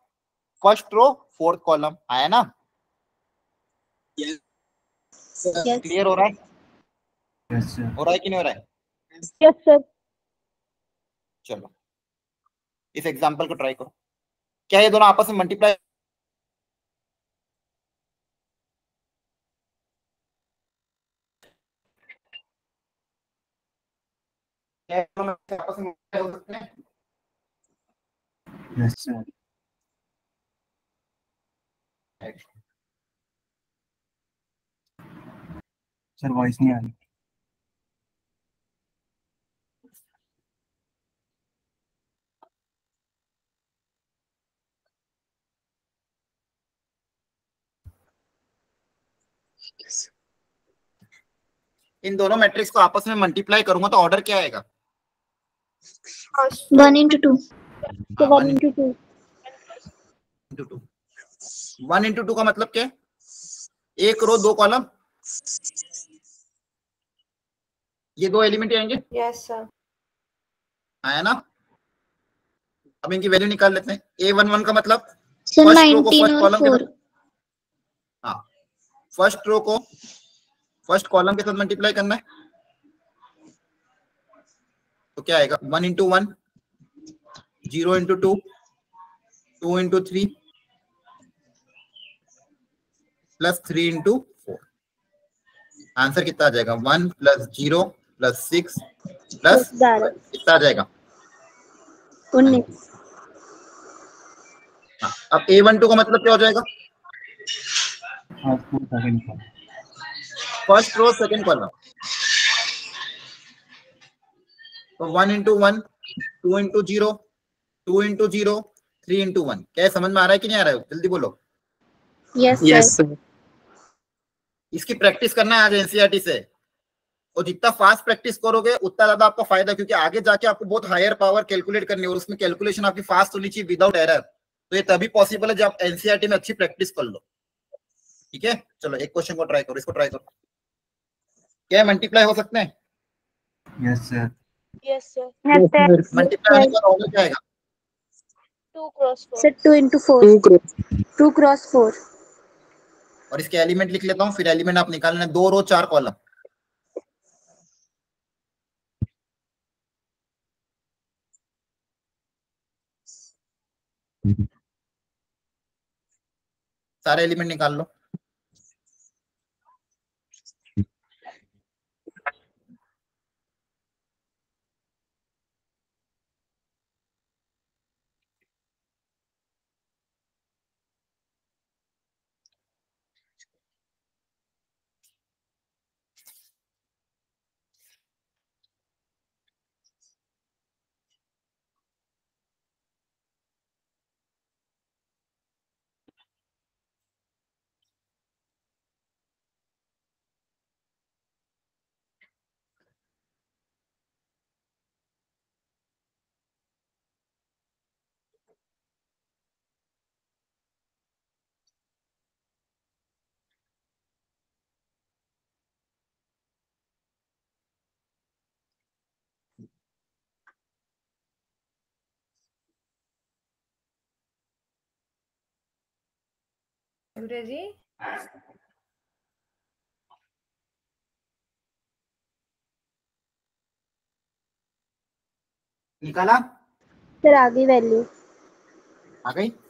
फर्स्ट रो फोर्थ कॉलम। आया ना? क्लियर हो रहा है? हो रहा है कि नहीं हो रहा है?
Yes sir.
चलो इस एग्जांपल को ट्राई करो। क्या ये दोनों आपस में मल्टीप्लाई? आपस में multiply हो सकते हैं?
Yes sir. सर वॉइस नहीं आ रही।
इन दोनों मैट्रिक्स को आपस में मल्टीप्लाई करूंगा तो ऑर्डर क्या आएगा?
1 into 2।
1 into 2।
1 into 2 का मतलब क्या है? एक रो 2 कॉलम, ये 2 एलिमेंट आएंगे।
Yes sir.
आया ना? अब इनकी वैल्यू निकाल लेते हैं। A11 का मतलब
सर
फर्स्ट रो को
19
फर्स्ट
और
कॉलम के
4।
साथ, हाँ फर्स्ट रो को फर्स्ट कॉलम के साथ मल्टीप्लाई करना है। तो क्या आएगा? 1 into 1, 0 into 2, 2 into 3 plus 3 into 4। Answer कितना आ जाएगा? 1 plus 0 plus 6 plus 12। कितना आ जाएगा?
19।
अब A12 का मतलब क्या हो जाएगा? First row second column. तो 1 into 1, 2 into 0, 2 into 0, 3 into 1। क्या समझ में आ रहा है कि नहीं आ रहा है? जल्दी बोलो।
Yes,
yes
sir.
सर।
इसकी प्रैक्टिस करना है आज एनसीईआरटी से, और जितना फास्ट प्रैक्टिस करोगे उतना ज्यादा आपका फायदा, क्योंकि आगे जाके आपको बहुत हायर पावर कैलकुलेट करनी है और उसमें कैलकुलेशन आपकी फास्ट होनी चाहिए विदाउट एरर। तो ये तभी पॉसिबल है जब एनसीईआरटी में अच्छी प्रैक्टिस कर लो। ठीक है, चलो एक क्वेश्चन को ट्राई करो, इसको ट्राई करो। क्या मल्टीप्लाई हो सकते हैं?
Yes, sir.
Yes, sir.
Multiply होने का ऑर्डर क्या आएगा?
2 cross 4.
Sir, 2 into 4.
2 cross
2 cross 4.
और इसके एलिमेंट लिख लेता हूँ, फिर एलिमेंट आप निकालना, 2 रो 4 कॉलम। सारे एलिमेंट निकाल लो।
जी
निकाला?
Sir, आगे वैल्यू।
आ गई? ठीक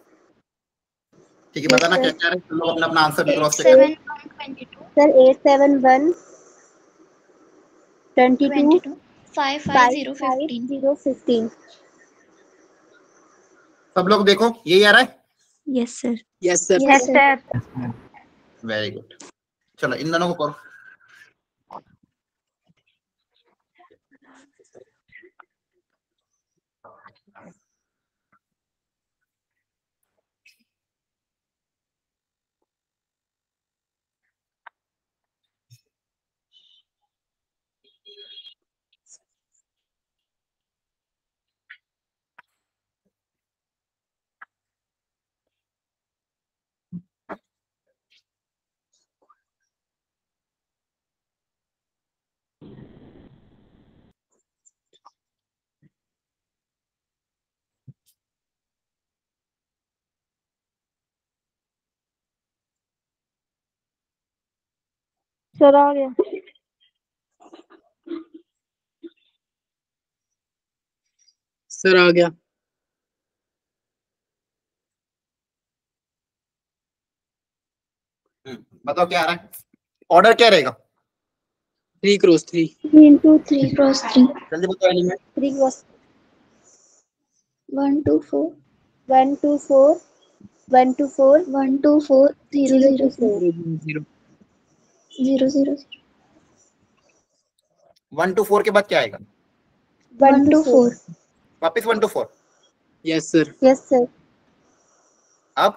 है,
Yes,
बताना
sir.
क्या क्या है, लोग अपना अपना आंसर भी क्रॉस चेक
8
करो।
7 22
Sir, 8 7 1 22
22 5 5
5
0
5
15
0 15.
सब लोग देखो, यही आ रहा है?
Yes, sir.
Yes sir.
Yes, sir.
Yes, sir.
Very good. चलो इन दोनों को करो।
सर आ गया।
सर आ गया।
बताओ क्या आ रहा है? ऑर्डर क्या रहेगा?
3 क्रॉस 3।
3 into 3.
3 cross 3
जल्दी बताओ एलिमेंट।
3 cross
1 2 4
1 2 4 1 2 4
1 2 4 0
0
0
2 4.
0
0 0
1 to 4 के बाद क्या आएगा?
1 2 4
वापस 1 to 4।
Yes sir.
Yes, sir.
अब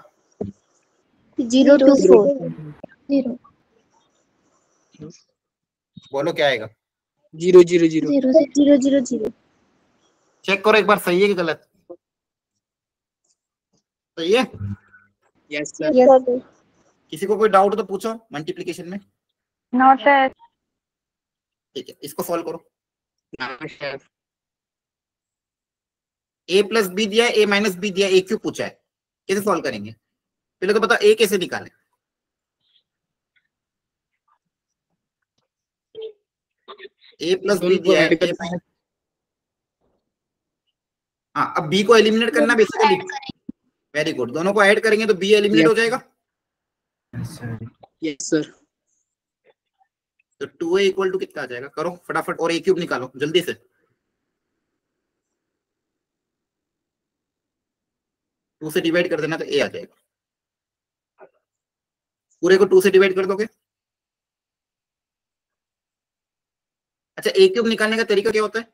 0 2 4.
0
बोलो क्या आएगा?
0 0 0।
0
Sir, 0 0 0.
चेक करो एक बार, सही है कि गलत? सही है?
Yes sir.
Yes, sir.
किसी को कोई डाउट तो पूछो मल्टीप्लिकेशन में।
Not sir.
ठीक है, इसको सॉल्व करो।
सर
a प्लस बी दिया है, a माइनस बी दिया है, a क्यों पूछा है, कैसे सॉल्व करेंगे? पहले तो बताओ a कैसे निकालें। a प्लस बी दिया है, a माइनस। हाँ, अब b को एलिमिनेट करना बेसिकली। वेरी गुड, दोनों को ऐड करेंगे तो b एलिमिनेट हो जाएगा।
Yes, sir.
Yes sir.
तो 2a इक्वल टू कितना आ जाएगा? करो फटाफट, और a क्यूब निकालो जल्दी से। 2 से डिवाइड कर देना तो a आ जाएगा। पूरे को 2 से डिवाइड कर दोगे। अच्छा, a क्यूब निकालने का तरीका क्या होता है?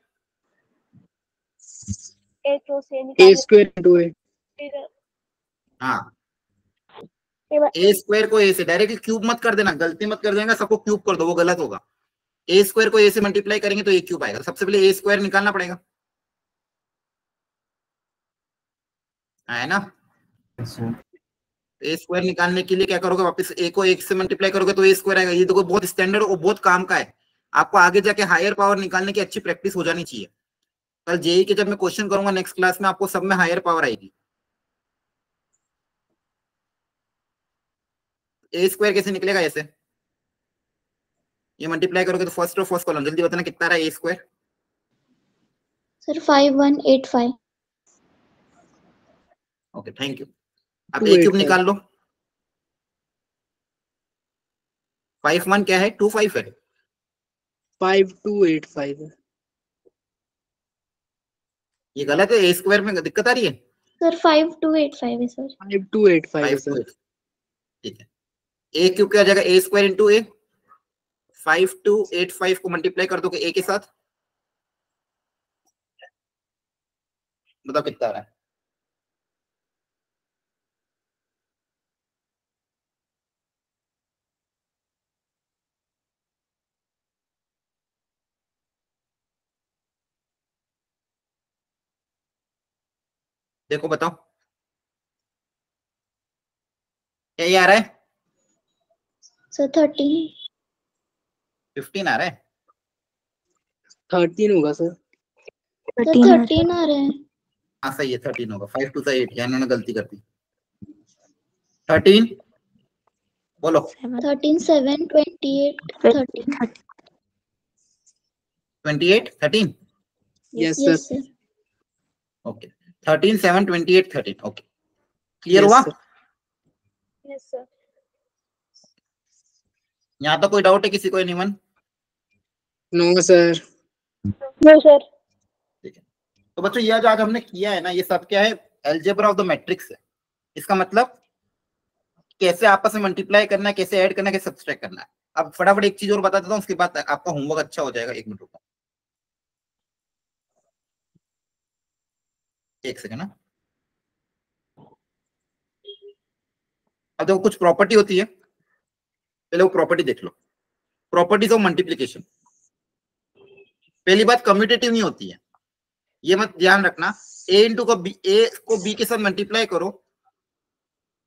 A cross A
a
निकाल
स्क्वायर इनटू a।
हाँ, ए स्क्वायर को ए से डायरेक्टली क्यूब मत कर देना, गलती मत कर देना, सबको क्यूब कर दो, वो गलत होगा। ए स्क्वायर को ए से मल्टीप्लाई करेंगे तो ए क्यूब आएगा। सबसे पहले ए स्क्वायर निकालना पड़ेगा, है ना। ए स्क्वायर निकालने के लिए क्या करोगे, वापस ए को एक से मल्टीप्लाई करोगे तो ए स्क्वायर आएगा। ये देखो बहुत स्टैंडर्ड और बहुत काम का है, आपको आगे जाके हायर पावर निकालने की अच्छी प्रैक्टिस हो जानी चाहिए। कल जेई के जब मैं क्वेश्चन करूंगा नेक्स्ट क्लास में, आपको सब में हायर पावर आएगी। ए स्क्वायर कैसे निकलेगा ऐसे, ये मल्टीप्लाई करोगे तो फर्स्ट और फर्स्ट कॉलम, जल्दी बताना कितना रहा a square.
Sir 5185।
Okay thank you. अब ए क्यूब निकाल लो। 51 क्या है, 25 है।
5285 है।
ये गलत है, ए स्क्वायर में दिक्कत आ रही है।
सर 5285 है सर।
5285 है सर।
ठीक है, ए क्यूब क्या आ जाएगा, ए स्क्वायर इंटू ए। 5285 को मल्टीप्लाई कर दोगे ए के साथ, बताओ कितना आ रहा है। देखो बताओ, क्या ये आ रहा है,
सर 13।
15 आ रहा है।
13 होगा सर।
सर 13 आ रहे हैं।
हाँ सही है, 13 होगा। 5 2 8, या इन्होंने गलती कर दी। 13 बोलो।
13 7 28 13।
28 13।
Yes
yes
sir.
Sir.
Okay 13 7 28 13। Okay clear हुआ।
Yes sir.
यहाँ तो कोई डाउट है किसी को, anyone?
No sir.
No sir.
ठीक है, तो बच्चों ये जो आज हमने किया है ना, ये सब क्या है, अलजेब्रा ऑफ द मैट्रिक्स है। इसका मतलब कैसे आपस में मल्टीप्लाई करना है, कैसे ऐड करना है, कैसे सब्सट्रैक्ट करना है। अब फटाफट एक चीज और बता देता हूँ, उसके बाद आपका होमवर्क अच्छा हो जाएगा। एक मिनट रुको, एक सेकंड ना। अब देखो कुछ प्रॉपर्टी होती है, पहले वो प्रॉपर्टी देख लो। Properties of multiplication. पहली बात कम्यूटेटिव नहीं होती है, ये मत ध्यान रखना। ए इंटू को बी, ए को बी के साथ मल्टीप्लाई करो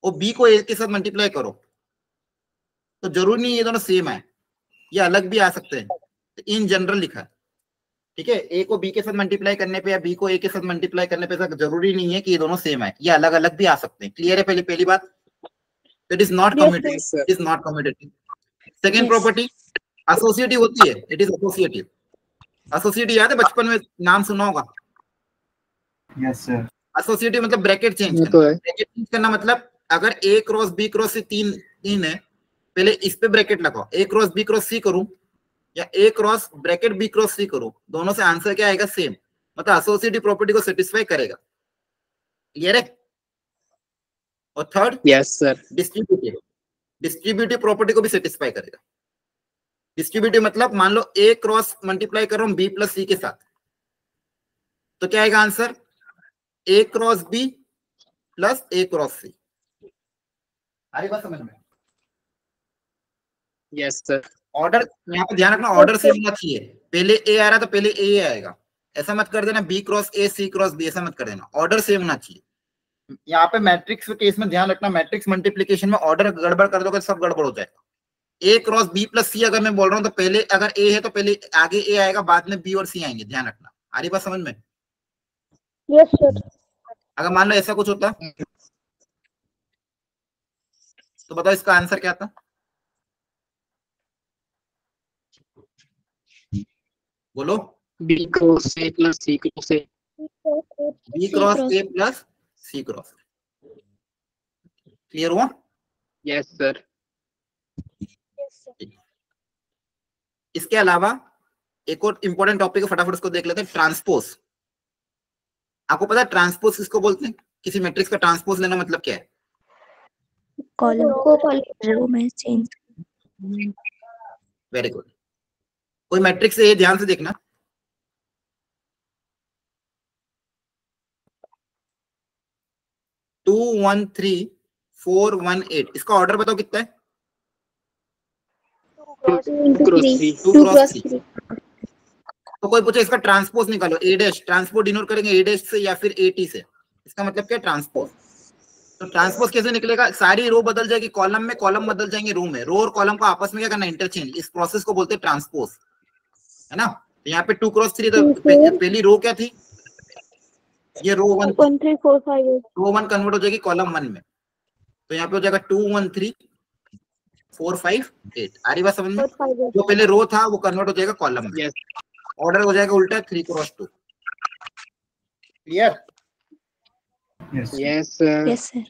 और बी को ए के साथ मल्टीप्लाई करो तो जरूरी नहीं ये दोनों सेम है, ये अलग भी आ सकते हैं। तो इन जनरल लिखा है, ठीक है। ए को बी के साथ मल्टीप्लाई करने पे या बी को ए के साथ मल्टीप्लाई करने पे जरूरी नहीं है कि ये दोनों सेम है, ये अलग अलग भी आ सकते हैं। क्लियर है पहली बात, it is not commutative, it is not commutative. Second property associative होती है, इट इज एसोसिएटिव। एसोसिएटिव याद है, बचपन में नाम सुना होगा।
Yes sir.
एसोसिएटिव मतलब ब्रैकेट चेंज करना। ब्रैकेट चेंज करना मतलब अगर ए क्रॉस बी क्रॉस सी तीन है, पहले इस पे ब्रैकेट लगाओ, ए क्रॉस बी क्रॉस सी करूं या ए क्रॉस ब्रैकेट बी क्रॉस सी करूं, दोनों से आंसर क्या आएगा, सेम। मतलब एसोसिएटिव प्रॉपर्टी को सेटिस्फाई करेगा। क्लियर है। और third
yes sir.
Distributive. Distributive property को भी सेटिस्फाई करेगा। डिस्ट्रीब्यूटिव मतलब मान लो ए क्रॉस मल्टीप्लाई कर रहा हूं बी प्लस सी के साथ, तो क्या आएगा आंसर, ए क्रॉस बी प्लस ए क्रॉस सी। आरी बात समझ में।
Yes sir.
ऑर्डर यहाँ पे ध्यान रखना, ऑर्डर सेम होना चाहिए। पहले ए आ रहा तो पहले ए आएगा, ऐसा मत कर देना B cross A C cross B, ऐसा मत कर देना। ऑर्डर सेम होना चाहिए। यहाँ पे मैट्रिक्स के केस में ध्यान रखना, मैट्रिक्स मल्टीप्लिकेशन में ऑर्डर गड़बड़ कर दोगे सब गड़बड़ हो जाएगा। ए क्रॉस बी प्लस सी अगर मैं बोल रहा हूँ तो पहले अगर ए है तो पहले आगे ए आएगा, बाद में बी और सी आएंगे, ध्यान रखना। आ रही बात समझ में।
Yes sir.
अगर मान लो ऐसा कुछ होता तो बताओ इसका आंसर क्या था, बोलो।
B cross a plus c cross a.
B cross a plus c cross. Clear हुआ।
Yes sir.
इसके अलावा एक और इंपॉर्टेंट टॉपिक है, फटाफट उसको देख लेते हैं। ट्रांसपोज। आपको पता है ट्रांसपोज किसको बोलते हैं? किसी मैट्रिक्स का ट्रांसपोज लेना मतलब क्या है?
कॉलम को रो में चेंज।
Very good. कोई मैट्रिक्स है, ये ध्यान से देखना। 213418, इसका ऑर्डर बताओ कितना है?
2 into 3.
2
2
cross
cross
3।
3.
तो कोई पूछे इसका ट्रांसपोज निकालो, ए डैश, ट्रांसपोज डिनोट करेंगे ए डैश से या फिर ए टी से, इसका मतलब क्या? ट्रांसपोज। तो ट्रांसपोज कैसे निकलेगा? सारी रो बदल जाएगी कॉलम में, कॉलम बदल जाएंगे रो में, रो और कॉलम को आपस में क्या करना? इंटरचेंज। इस प्रोसेस को बोलते हैं ट्रांसपोज, है ना। तो यहाँ पे 2 क्रॉस 3, तो पहली रो क्या थी? ये रो 1,
1 3 4 5 8.
रो 1 कन्वर्ट हो जाएगी कॉलम 1 में, तो यहाँ पे हो जाएगा 2 1 3 4 5 8। आ रही बात समझ में?
4 5 8.
जो पहले रो था वो कन्वर्ट हो जाएगा कॉलम में,
Yes.
ऑर्डर हो जाएगा उल्टा 3 cross 2। Clear?
Yes.
Yes, sir.
Yes, sir.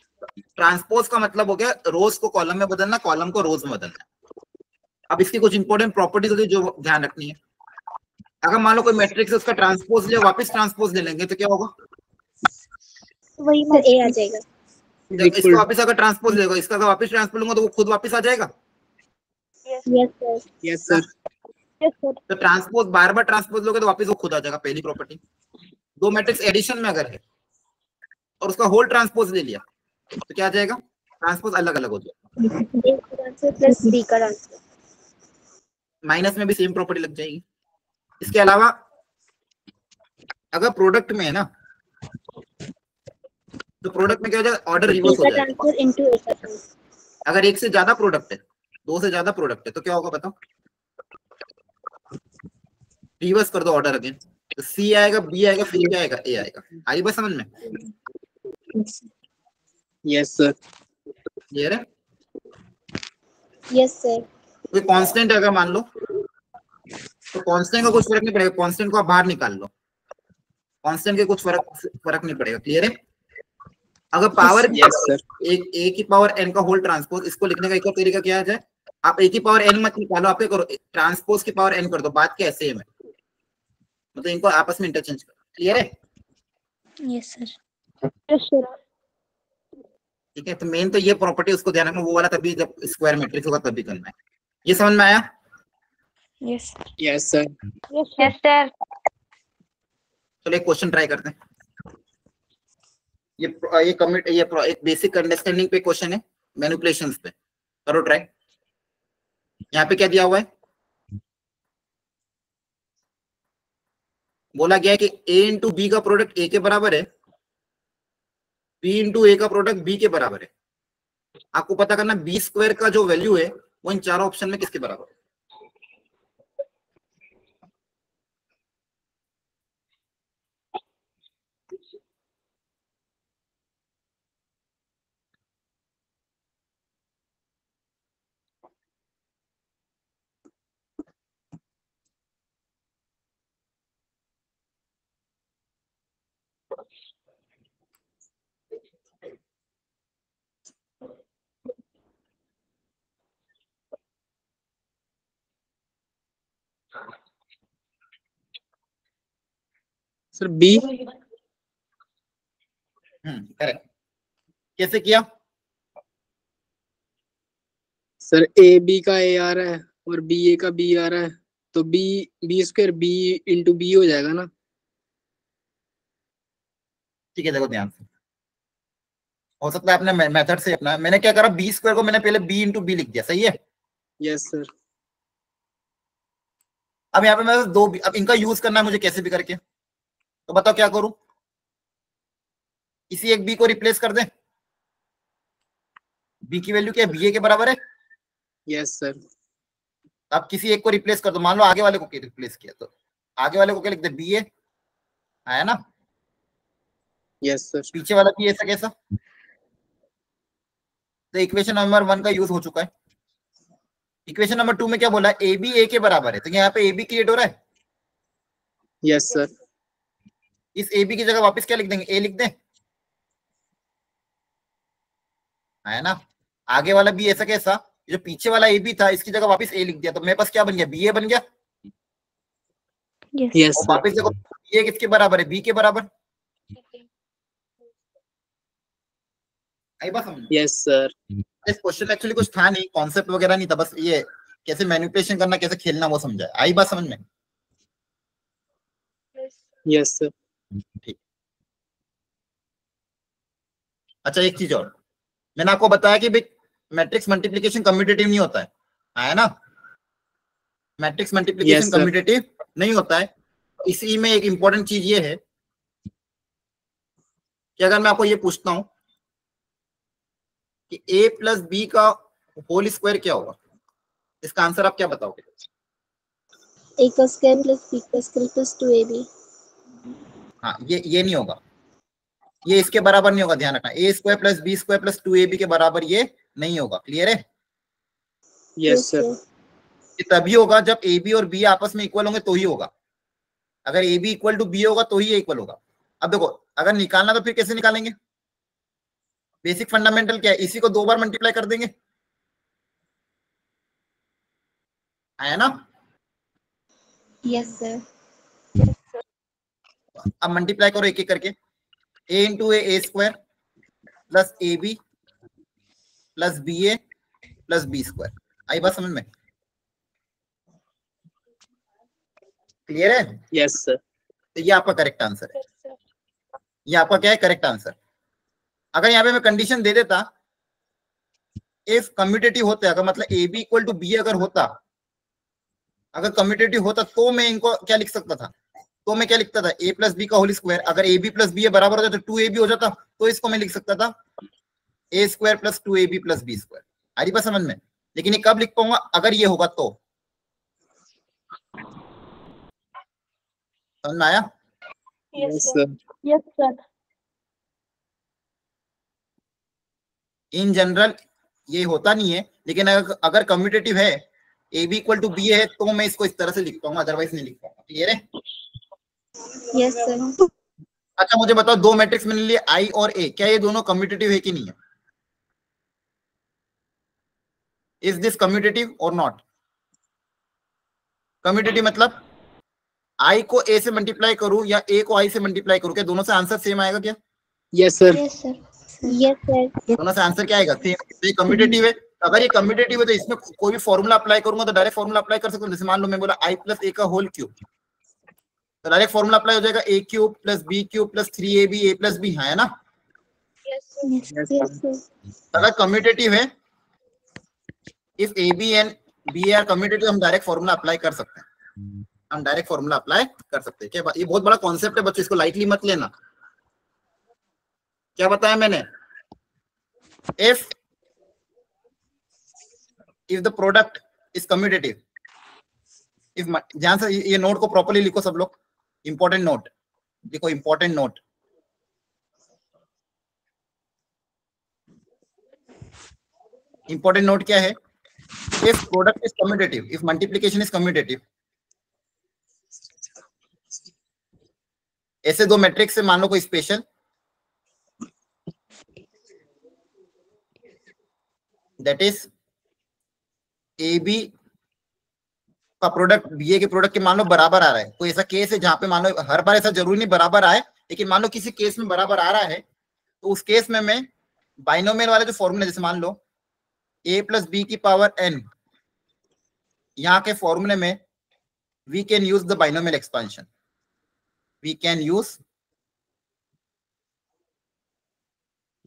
Transpose का मतलब हो गया रोज को कॉलम में बदलना, कॉलम को रोज में बदलना। अब इसकी कुछ इंपॉर्टेंट प्रॉपर्टीज होती है जो ध्यान रखनी है। अगर मान लो कोई मैट्रिक्स है उसका ट्रांसपोज ले, वापस ट्रांसपोज ले लेंगे तो क्या होगा?
वही सर ए आ जाएगा।
इसको वापस अगर ट्रांसपोज लेगा, इसका अगर वापस ट्रांसपोज लूंगा तो वो खुद वापस आ जाएगा।
Yes sir.
Yes, sir.
Yes, sir.
तो ट्रांसपोज बार बार ट्रांसपोज लोगे तो वापस वो खुद आ जाएगा, पहली प्रॉपर्टी। दो मैट्रिक्स एडिशन में अगर है और उसका होल ट्रांसपोज ले लिया तो क्या आ जाएगा? ट्रांसपोज अलग अलग हो जाएगा।
ए का आंसर प्लस बी का आंसर।
माइनस में भी सेम प्रॉपर्टी लग जाएगी। इसके अलावा अगर प्रोडक्ट में है ना, तो प्रोडक्ट में क्या हो जाएगा? ऑर्डर रिवर्स हो
का
जाएगा।
ट्रांसफर इनटू ए का ट्रांसफर।
अगर एक से ज्यादा प्रोडक्ट है, दो से ज्यादा प्रोडक्ट है तो क्या होगा बताओ? रिवर्स कर दो ऑर्डर अगेन, तो सी आएगा, बी आएगा, फिर क्या आएगा? ए आएगा। आई बात समझ में?
Yes, sir.
क्लियर है?
Yes sir.
कोई कांस्टेंट अगर मान लो तो कांस्टेंट का कुछ फर्क नहीं पड़ेगा, कांस्टेंट को आप बाहर निकाल लो, कांस्टेंट के कुछ फर्क नहीं पड़ेगा। क्लियर है? अगर पावर
Yes, sir.
एक ए की पावर एन का होल ट्रांसपोज, इसको लिखने का एक और तरीका क्या आ जाए? आप ए की पावर एन मत निकालो, आप क्या करो? ट्रांसपोज की पावर एन कर दो, बात क्या सेम है, मतलब इनको आपस में इंटरचेंज करो। क्लियर है?
Yes, sir.
Yes, sir.
ठीक है, तो मेन तो ये प्रॉपर्टी उसको ध्यान रखना, वो वाला तभी जब स्क्वायर मैट्रिक्स होगा तभी करना है। ये समझ में आया?
Yes, sir.
Yes, sir.
Yes, sir.
चलो एक क्वेश्चन ट्राई करते हैं। ये कमिट ये एक बेसिक अंडरस्टैंडिंग पे क्वेश्चन है, मैनिपुलेशंस पे। करो ट्राई। यहाँ पे क्या दिया हुआ है? बोला गया है कि a इंटू बी का प्रोडक्ट a के बराबर है, b इंटू ए का प्रोडक्ट b के बराबर है। आपको पता करना b स्क्वायर का जो वैल्यू है वो इन चारों ऑप्शन में किसके बराबर है?
Sir, B.
करेक्ट। कैसे किया?
सर ए बी का ए आ रहा है और बी ए का बी आ रहा है, तो B square B into B हो जाएगा ना।
ठीक है, देखो ध्यान से, हो सकता है आपने मेथड से अपना, मैंने क्या करा? बी स्क्वायर को मैंने पहले b इंटू बी लिख दिया, सही है?
Yes sir.
अब यहाँ पे मैं दो अब इनका यूज करना है मुझे कैसे भी करके, तो बताओ क्या करूं? किसी एक b को रिप्लेस कर दें। b की वैल्यू क्या है? bा के बराबर है।
Yes sir.
अब किसी एक को रिप्लेस कर दो, मान लो आगे वाले को रिप्लेस किया, तो आगे वाले को क्या लिखते? बी आया ना।
Yes sir.
पीछे वाला भी ऐसा कैसा? तो इक्वेशन नंबर 1 का यूज हो चुका है। इक्वेशन नंबर 2 में क्या बोला? ए बी ए के बराबर है, तो यहाँ पे ए बी क्रिएट हो रहा है।
Yes sir.
इस ए बी की जगह वापस क्या लिख देंगे? ए लिख दें, है ना। आगे वाला भी ऐसा कैसा? जो पीछे वाला ए बी था इसकी जगह वापस ए लिख दिया, तो मेरे पास क्या बन गया? बी ए बन गया।
Yes.
यस
और
सर।
वापस देखो ये किसके बराबर है? बी के बराबर। आई बात समझ?
Yes sir.
इस क्वेश्चन एक्चुअली कुछ था नहीं, कॉन्सेप्ट वगैरह नहीं था, बस ये कैसे मैनिपुलेशन करना, कैसे खेलना वो समझा। आई बात समझ में?
Yes sir.
ठीक। अच्छा एक चीज और, मैंने आपको बताया कि भाई मैट्रिक्स मल्टीप्लिकेशन कम्यूटेटिव नहीं होता है ना, matrix multiplication
Yes, sir.
Commutative नहीं होता है। इसी में एक इंपॉर्टेंट चीज ये है कि अगर मैं आपको ये पूछता हूं कि a प्लस बी का होल स्क्वायर क्या होगा, इसका आंसर आप क्या बताओगे?
A का स्क्वायर प्लस B का स्क्वायर प्लस 2AB।
हाँ ये नहीं होगा, ये इसके बराबर नहीं होगा, ध्यान रखना, a square plus B square plus 2ab के बराबर ये नहीं होगा। क्लियर है?
Yes, sir.
ये तभी होगा जब ए बी और बी आपस में इक्वल होंगे तो ही होगा। अगर A B equal to B होगा तो ही इक्वल होगा। अब देखो अगर निकालना तो फिर कैसे निकालेंगे? बेसिक फंडामेंटल क्या है, इसी को 2 बार मल्टीप्लाई कर देंगे, है ना?
Yes sir.
अब मल्टीप्लाई करो एक एक करके, a into a square plus a b plus b a plus B square. आई बात समझ में? क्लियर है?
Yes, sir.
तो ये आपका करेक्ट आंसर है, ये आपका क्या है, करेक्ट आंसर। अगर यहाँ पे मैं कंडीशन दे देता इफ कम्यूटेटिव होते, अगर मतलब A B equal to B अगर होता, अगर कम्यूटेटिव होता तो मैं इनको क्या लिख सकता था, तो मैं क्या लिखता था, a प्लस बी का होल स्क्वायर। अगर ए बी प्लस बी बराबर हो जाता तो 2ab हो जाता, तो इसको मैं लिख सकता था a स्क्वायर प्लस 2ab प्लस बी स्क्वायर। आ रही बात समझ में? लेकिन ये कब लिख पाऊंगा, अगर ये होगा तो। समझ में आया?
Yes, sir.
Yes, sir.
In general ये होता नहीं है, लेकिन अगर कम्यूटेटिव है, A B equal to B है, तो मैं इसको इस तरह से लिख पाऊंगा, अदरवाइज नहीं लिख पाऊंगा। क्लियर है?
Yes sir.
अच्छा मुझे बताओ, दो मैट्रिक्स मैंने लिए आई और ए, क्या ये दोनों कम्यूटेटिव है कि नहीं है? इज दिस कम्यूटेटिव और नॉट? कम्यूटेटिव मतलब आई को ए से मल्टीप्लाई करूं या ए को आई से मल्टीप्लाई करूं, क्या दोनों से आंसर सेम आएगा क्या?
Yes, sir.
Yes sir. Yes sir.
दोनों से आंसर क्या आएगा? सेम। तो ये कम्यूटेटिव है। अगर ये कम्यूटेटिव है तो इसमें कोई भी फॉर्मूला अप्लाई करूंगा तो डायरेक्ट फॉर्मूला अप्लाई कर सकता हूं। जैसे मान लो मैं बोला आई प्लस ए का होल क्यूब, तो डायरेक्ट फॉर्मूला अप्लाई हो जाएगा a cube plus B cube plus 3ab a plus b, है ना?
Yes sir.
अगर कम्यूटेटिव है, if a b and b are commutative, हम डायरेक्ट फॉर्मूला अप्लाई कर सकते हैं, हम डायरेक्ट फॉर्मूला अप्लाई कर सकते हैं। क्या ये बहुत बड़ा कॉन्सेप्ट है बच्चों, इसको लाइटली मत लेना। क्या बताया मैंने? If the product is commutative, if, ध्यान से ये नोट को प्रॉपर्ली लिखो सब लोग, इंपॉर्टेंट नोट लिखो, इंपॉर्टेंट नोट। इंपॉर्टेंट नोट क्या है? If product is commutative, if multiplication is commutative, ऐसे दो मैट्रिक्स से मान लो कोई special, that is A B का प्रोडक्ट बी ए के प्रोडक्ट के मान लो बराबर आ रहा है। कोई ऐसा केस है जहां पे मान लो, हर बार ऐसा जरूरी नहीं बराबर आए, लेकिन मान लो किसी केस में बराबर आ रहा है, तो उस केस में मैं बाइनोमियल वाले जो फॉर्मूले, जैसे मान लो a प्लस बी की पावर n, यहाँ के फॉर्मूले में we can use the binomial expansion, we can use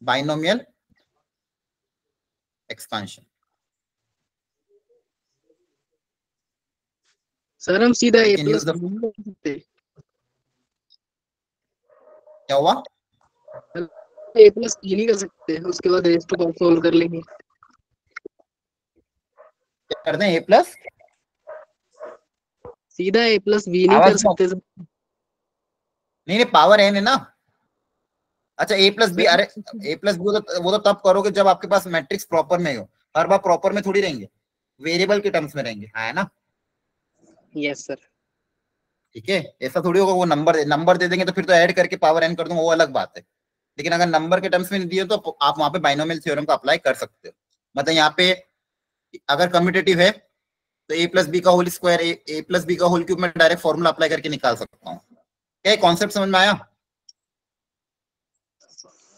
binomial expansion.
Sir हम सीधा A
Can
plus
use the-
B कर सकते हैं।
क्या हुआ?
ए प्लस बी नहीं कर सकते, उसके बाद रेस टू पावर सॉल्व कर लेंगे।
क्या कर दें? a प्लस,
सीधा ए प्लस बी नहीं
आवाज
कर सकते सर।
नहीं पावर n है ना। अच्छा a प्लस बी, अरे a प्लस बी वो तो तब करोगे जब आपके पास मैट्रिक्स प्रॉपर में हो। हर बार प्रॉपर में थोड़ी रहेंगे, वेरिएबल के टर्म्स में रहेंगे, है ना?
Yes sir.
ठीक है, ऐसा थोड़ी होगा वो नंबर दे देंगे तो फिर तो ऐड करके पावर n कर दूंगा, वो अलग बात है। लेकिन अगर नंबर के टर्म्स में नहीं दिए तो आप वहां पे बाइनोमियल थ्योरम को अप्लाई कर सकते हो। मतलब यहाँ पे अगर कम्यूटेटिव है तो a प्लस बी का whole square, A plus B का होल क्यूब में डायरेक्ट फॉर्मूला अप्लाई करके निकाल सकता हूँ। क्या कॉन्सेप्ट समझ में आया?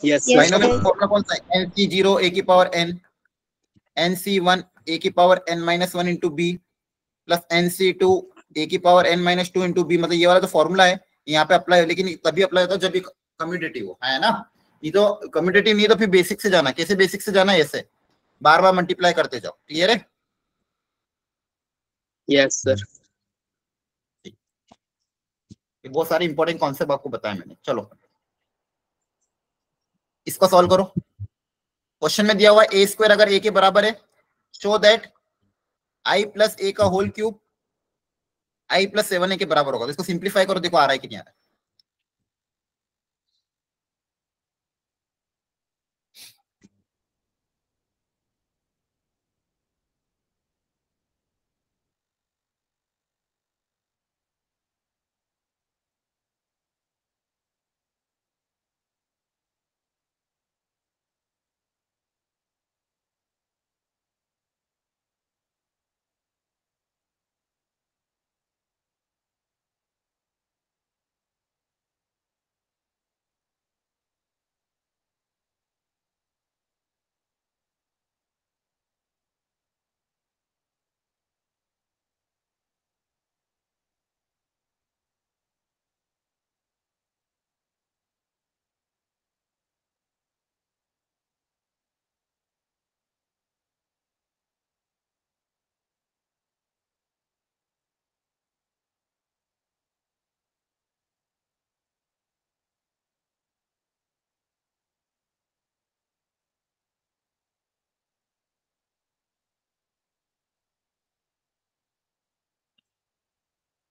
Yes
Yes,
binomial
sir.
Formula कौन सा है? nc0 a की पावर n, nc1 a की power n minus 1 into B plus nc2 a की power n minus 2 into B. मतलब ये वाला तो फॉर्मूला है, यहाँ पे अप्लाई, लेकिन तभी अप्लाई होता है जब कम्यूटेटिव हो, है ना? नहीं तो कम्यूटेटिव नहीं तो फिर बेसिक से जाना। कैसे बेसिक से जाना? ऐसे बार बार मल्टीप्लाई करते जाओ। क्लियर है?
Yes sir.
बहुत सारे इंपॉर्टेंट कॉन्सेप्ट आपको बताया मैंने। चलो इसको सॉल्व करो। क्वेश्चन में दिया हुआ ए स्क्वायर अगर ए के बराबर है, show that I plus a का होल क्यूब आई प्लस 7a के बराबर होगा। तो इसको सिंप्लीफाई करो, देखो आ रहा है कि नहीं आ रहा है।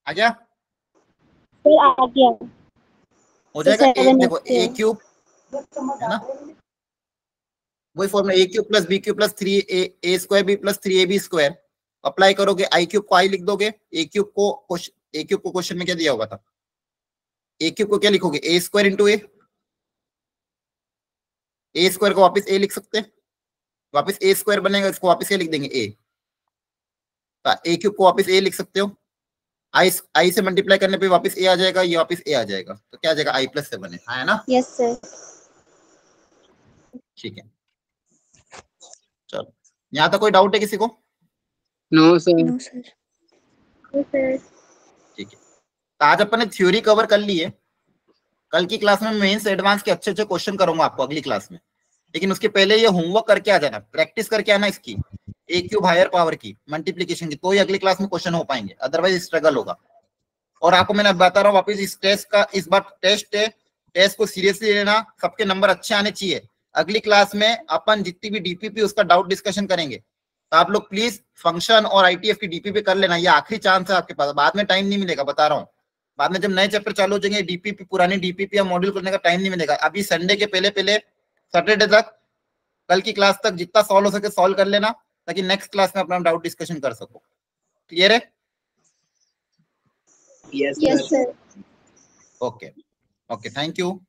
आ गया?
सर आ गया।
हो जाएगा। ए
7
देखो ए क्यूब है ना, वही formula a cube plus B cube plus 3a square b plus 3ab square. Apply करोगे, आई क्यूब को आई लिख दोगे, ए क्यूब को क्वेश्चन में क्या दिया होगा था, ए क्यूब को क्या लिखोगे, ए स्क्वायर इंटू ए स्क्वायर को वापस ए लिख सकते हैं, वापस ए स्क्वायर बनेगा, इसको वापस क्या लिख देंगे ए। ए क्यूब को वापस ए लिख सकते हो, आई से मल्टीप्लाई करने पे वापस ए आ जाएगा, ये वापस ए आ जाएगा, तो क्या आ जाएगा आई प्लस 7 है ना।
Yes sir.
ठीक है, चलो यहाँ तक कोई डाउट है किसी को?
No sir.
No sir.
ठीक है, तो आज अपन ने थ्योरी कवर कर ली है। कल की क्लास में मेंस एडवांस के अच्छे अच्छे क्वेश्चन करूंगा आपको अगली क्लास में, लेकिन उसके पहले ये होमवर्क करके आ जाना, प्रैक्टिस करके आना इसकी ए क्यूब हायर पावर की मल्टीप्लिकेशन की, तो ही अगली क्लास में क्वेश्चन हो पाएंगे, अदरवाइज स्ट्रगल होगा। और आपको मैंने बता रहा हूँ वापस, इस टेस्ट का इस बार टेस्ट है, टेस्ट को सीरियसली लेना, सबके नंबर अच्छे आने चाहिए। अगली क्लास में अपन जितनी भी डीपीपी उसका डाउट डिस्कशन करेंगे, तो आप लोग प्लीज फंक्शन और आईटीएफ की डीपीपी कर लेना, ये आखिरी चांस है आपके पास, बाद में टाइम नहीं मिलेगा, बता रहा हूँ। बाद में जब नए चैप्टर चालू हो जाएंगे, डीपीपी पुरानी डीपीपी या मॉड्यूल करने का टाइम नहीं मिलेगा। अभी संडे के पहले सैटरडे तक, कल की क्लास तक जितना सॉल्व हो सके सॉल्व कर लेना, ताकि नेक्स्ट क्लास में अपना डाउट डिस्कशन कर सको। क्लियर है?
Yes
yes sir.
Okay okay, thank you.